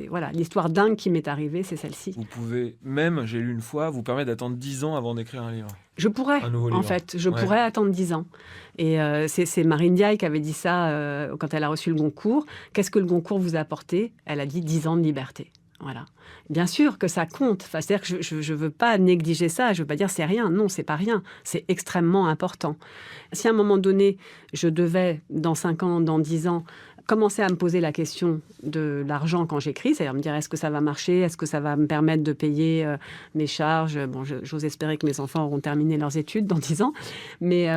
voilà, l'histoire dingue qui m'est arrivée, c'est celle-ci. Vous pouvez même, j'ai lu une fois, vous permettre d'attendre 10 ans avant d'écrire un livre. Je pourrais, en fait. Je pourrais attendre 10 ans. Et c'est Marine Diaye qui avait dit ça quand elle a reçu le Goncourt. Qu'est-ce que le Goncourt vous a apporté ? Elle a dit 10 ans de liberté. Voilà. Bien sûr que ça compte. Enfin, c'est-à-dire que je ne veux pas négliger ça. Je ne veux pas dire c'est rien. Non, c'est pas rien. C'est extrêmement important. Si à un moment donné, je devais, dans 5 ans, dans 10 ans, commencer à me poser la question de l'argent quand j'écris, c'est-à-dire me dire est-ce que ça va marcher, est-ce que ça va me permettre de payer mes charges. Bon, j'ose espérer que mes enfants auront terminé leurs études dans 10 ans, mais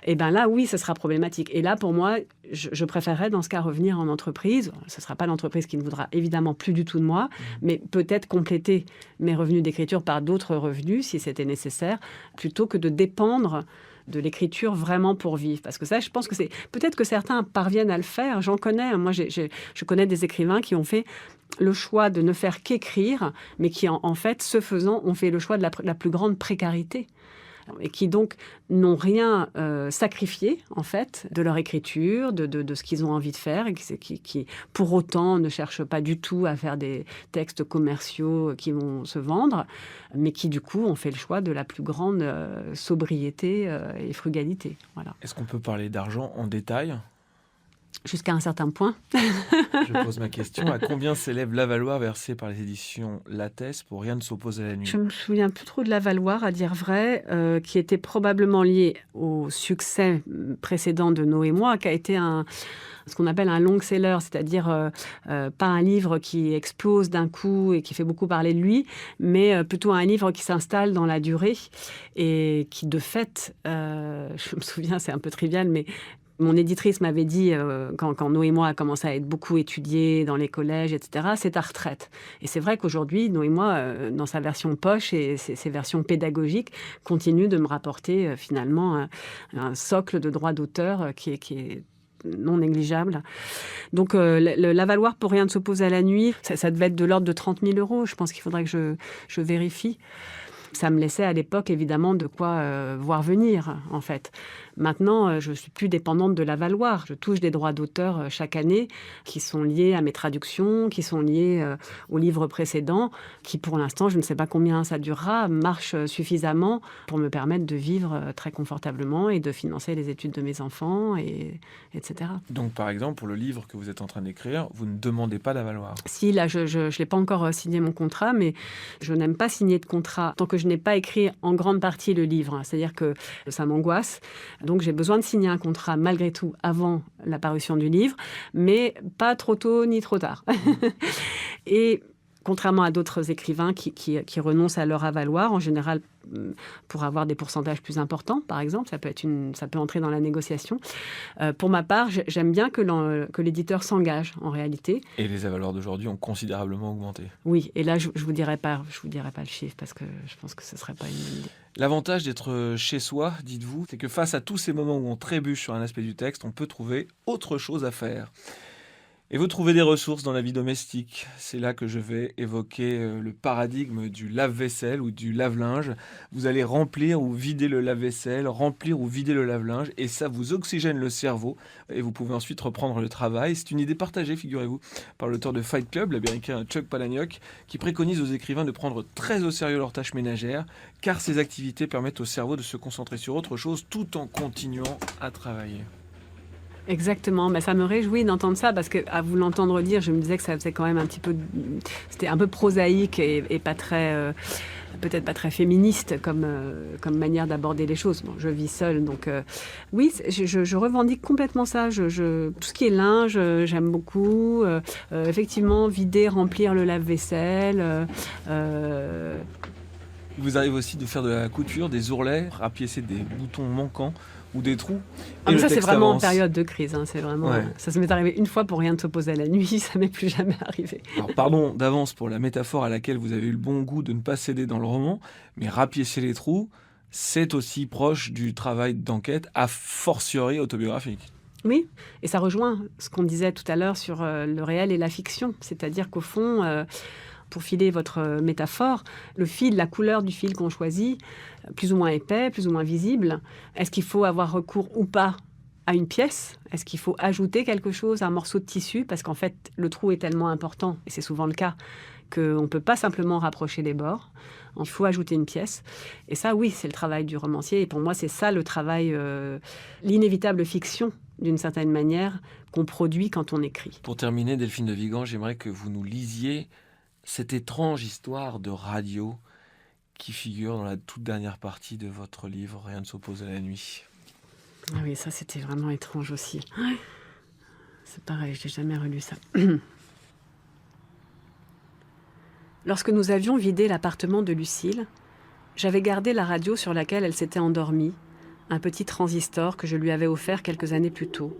et ben là, oui, ça sera problématique. Et là, pour moi, je préférerais dans ce cas revenir en entreprise. Ce ne sera pas l'entreprise qui ne voudra évidemment plus du tout de moi, mais peut-être compléter mes revenus d'écriture par d'autres revenus, si c'était nécessaire, plutôt que de dépendre de l'écriture vraiment pour vivre. Parce que ça, je pense que c'est... Peut-être que certains parviennent à le faire. J'en connais. Moi, je connais des écrivains qui ont fait le choix de ne faire qu'écrire, mais qui, en fait, ce faisant, ont fait le choix de la plus grande précarité. et qui donc n'ont rien sacrifié, en fait, de leur écriture, de ce qu'ils ont envie de faire, et qui, pour autant, ne cherchent pas du tout à faire des textes commerciaux qui vont se vendre, mais qui, du coup, ont fait le choix de la plus grande sobriété et frugalité. Voilà. Est-ce qu'on peut parler d'argent en détail ? Jusqu'à un certain point. Je pose ma question. À combien s'élève l'avaloir versé par les éditions Lattès pour Rien ne s'oppose à la nuit ? Je me souviens plus trop de l'avaloir, à dire vrai, qui était probablement lié au succès précédent de Nos et moi, qui a été ce qu'on appelle un long seller, c'est-à-dire pas un livre qui explose d'un coup et qui fait beaucoup parler de lui, mais plutôt un livre qui s'installe dans la durée et qui, de fait, je me souviens, c'est un peu trivial, mais mon éditrice m'avait dit, quand Nos et moi a commencé à être beaucoup étudié dans les collèges, etc., c'est ta retraite. Et c'est vrai qu'aujourd'hui, Nos et moi, dans sa version poche et ses versions pédagogiques, continue de me rapporter finalement un socle de droit d'auteur qui est non négligeable. Donc, l'avaloir pour Rien ne s'oppose à la nuit, ça devait être de l'ordre de 30 000 €. Je pense qu'il faudrait que je vérifie. Ça me laissait à l'époque, évidemment, de quoi voir venir, en fait. Maintenant, je ne suis plus dépendante de l'avaloir. Je touche des droits d'auteur chaque année qui sont liés à mes traductions, qui sont liés aux livres précédents, qui, pour l'instant, je ne sais pas combien ça durera, marchent suffisamment pour me permettre de vivre très confortablement et de financer les études de mes enfants, etc. Donc, par exemple, pour le livre que vous êtes en train d'écrire, vous ne demandez pas d'avaloir ? Si, là, je ne l'ai pas encore signé mon contrat, mais je n'aime pas signer de contrat tant que je n'ai pas écrit en grande partie le livre. C'est-à-dire que ça m'angoisse. Donc, j'ai besoin de signer un contrat, malgré tout, avant la parution du livre, mais pas trop tôt ni trop tard. Et contrairement à d'autres écrivains qui renoncent à leur avaloir, en général, pour avoir des pourcentages plus importants, par exemple, ça peut entrer dans la négociation. Pour ma part, j'aime bien que l'éditeur s'engage, en réalité. Et les avaloirs d'aujourd'hui ont considérablement augmenté. Oui, et là, je vous dirai pas le chiffre, parce que je pense que ce serait pas une bonne idée. L'avantage d'être chez soi, dites-vous, c'est que face à tous ces moments où on trébuche sur un aspect du texte, on peut trouver autre chose à faire. Et vous trouvez des ressources dans la vie domestique. C'est là que je vais évoquer le paradigme du lave-vaisselle ou du lave-linge. Vous allez remplir ou vider le lave-vaisselle, remplir ou vider le lave-linge, et ça vous oxygène le cerveau, et vous pouvez ensuite reprendre le travail. C'est une idée partagée, figurez-vous, par l'auteur de Fight Club, l'américain Chuck Palahniuk, qui préconise aux écrivains de prendre très au sérieux leurs tâches ménagères, car ces activités permettent au cerveau de se concentrer sur autre chose tout en continuant à travailler. Exactement, mais ça me réjouit d'entendre ça, parce qu'à vous l'entendre dire, je me disais que ça faisait quand même un petit peu... C'était un peu prosaïque et pas très... peut-être pas très féministe comme manière d'aborder les choses. Bon, je vis seule, donc oui, je revendique complètement ça. Tout ce qui est linge, j'aime beaucoup. Effectivement, vider, remplir le lave-vaisselle. Il vous arrive aussi de faire de la couture, des ourlets, rapiécer des boutons manquants ou des trous. Mais ça, c'est vraiment en période de crise. Hein, c'est vraiment, ouais. Ça m'est arrivé une fois pour Rien ne s'oppose à la nuit, ça m'est plus jamais arrivé. Alors, pardon d'avance pour la métaphore à laquelle vous avez eu le bon goût de ne pas céder dans le roman, mais rapiécer les trous, c'est aussi proche du travail d'enquête, a fortiori autobiographique. Oui, et ça rejoint ce qu'on disait tout à l'heure sur le réel et la fiction. C'est-à-dire qu'au fond... pour filer votre métaphore, le fil, la couleur du fil qu'on choisit, plus ou moins épais, plus ou moins visible, est-ce qu'il faut avoir recours ou pas à une pièce ? Est-ce qu'il faut ajouter quelque chose, un morceau de tissu ? Parce qu'en fait, le trou est tellement important, et c'est souvent le cas, qu'on ne peut pas simplement rapprocher les bords. Il faut ajouter une pièce. Et ça, oui, c'est le travail du romancier. Et pour moi, c'est ça le travail, l'inévitable fiction, d'une certaine manière, qu'on produit quand on écrit. Pour terminer, Delphine de Vigan, j'aimerais que vous nous lisiez cette étrange histoire de radio qui figure dans la toute dernière partie de votre livre « Rien ne s'oppose à la nuit ». Ah oui, ça c'était vraiment étrange aussi. C'est pareil, je n'ai jamais relu ça. Lorsque nous avions vidé l'appartement de Lucille, j'avais gardé la radio sur laquelle elle s'était endormie, un petit transistor que je lui avais offert quelques années plus tôt.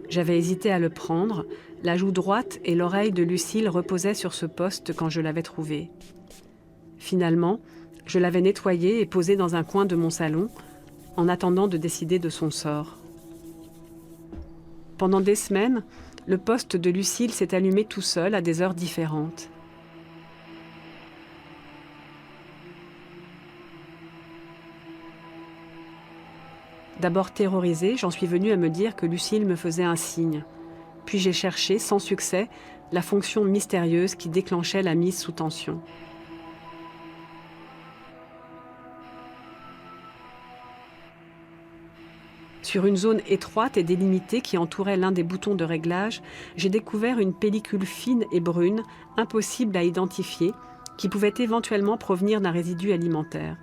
J'avais hésité à le prendre. La joue droite et l'oreille de Lucille reposaient sur ce poste quand je l'avais trouvé. Finalement, je l'avais nettoyé et posé dans un coin de mon salon, en attendant de décider de son sort. Pendant des semaines, le poste de Lucille s'est allumé tout seul à des heures différentes. D'abord terrorisée, j'en suis venue à me dire que Lucille me faisait un signe. Puis j'ai cherché, sans succès, la fonction mystérieuse qui déclenchait la mise sous tension. Sur une zone étroite et délimitée qui entourait l'un des boutons de réglage, j'ai découvert une pellicule fine et brune, impossible à identifier, qui pouvait éventuellement provenir d'un résidu alimentaire.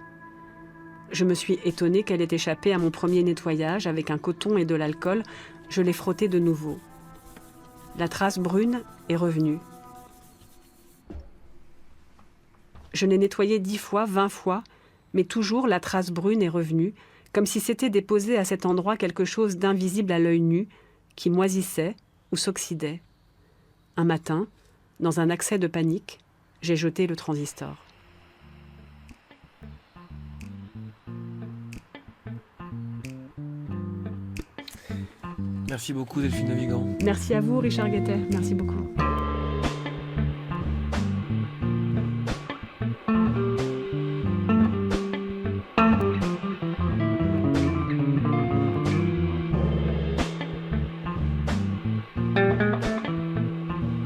Je me suis étonnée qu'elle ait échappé à mon premier nettoyage avec un coton et de l'alcool. Je l'ai frottée de nouveau. La trace brune est revenue. Je l'ai nettoyée 10 fois, 20 fois, mais toujours la trace brune est revenue, comme si s'était déposé à cet endroit quelque chose d'invisible à l'œil nu, qui moisissait ou s'oxydait. Un matin, dans un accès de panique, j'ai jeté le transistor. Merci beaucoup Delphine de Vigan. Merci à vous, Richard Guettet. Merci beaucoup.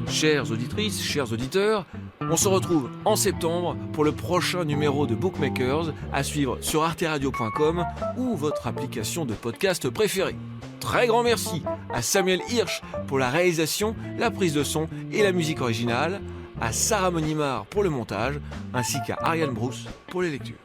Chères auditrices, chers auditeurs, on se retrouve en septembre pour le prochain numéro de Bookmakers à suivre sur arteradio.com ou votre application de podcast préférée. Très grand merci à Samuel Hirsch pour la réalisation, la prise de son et la musique originale, à Sarah Monimard pour le montage, ainsi qu'à Ariane Brousse pour les lectures.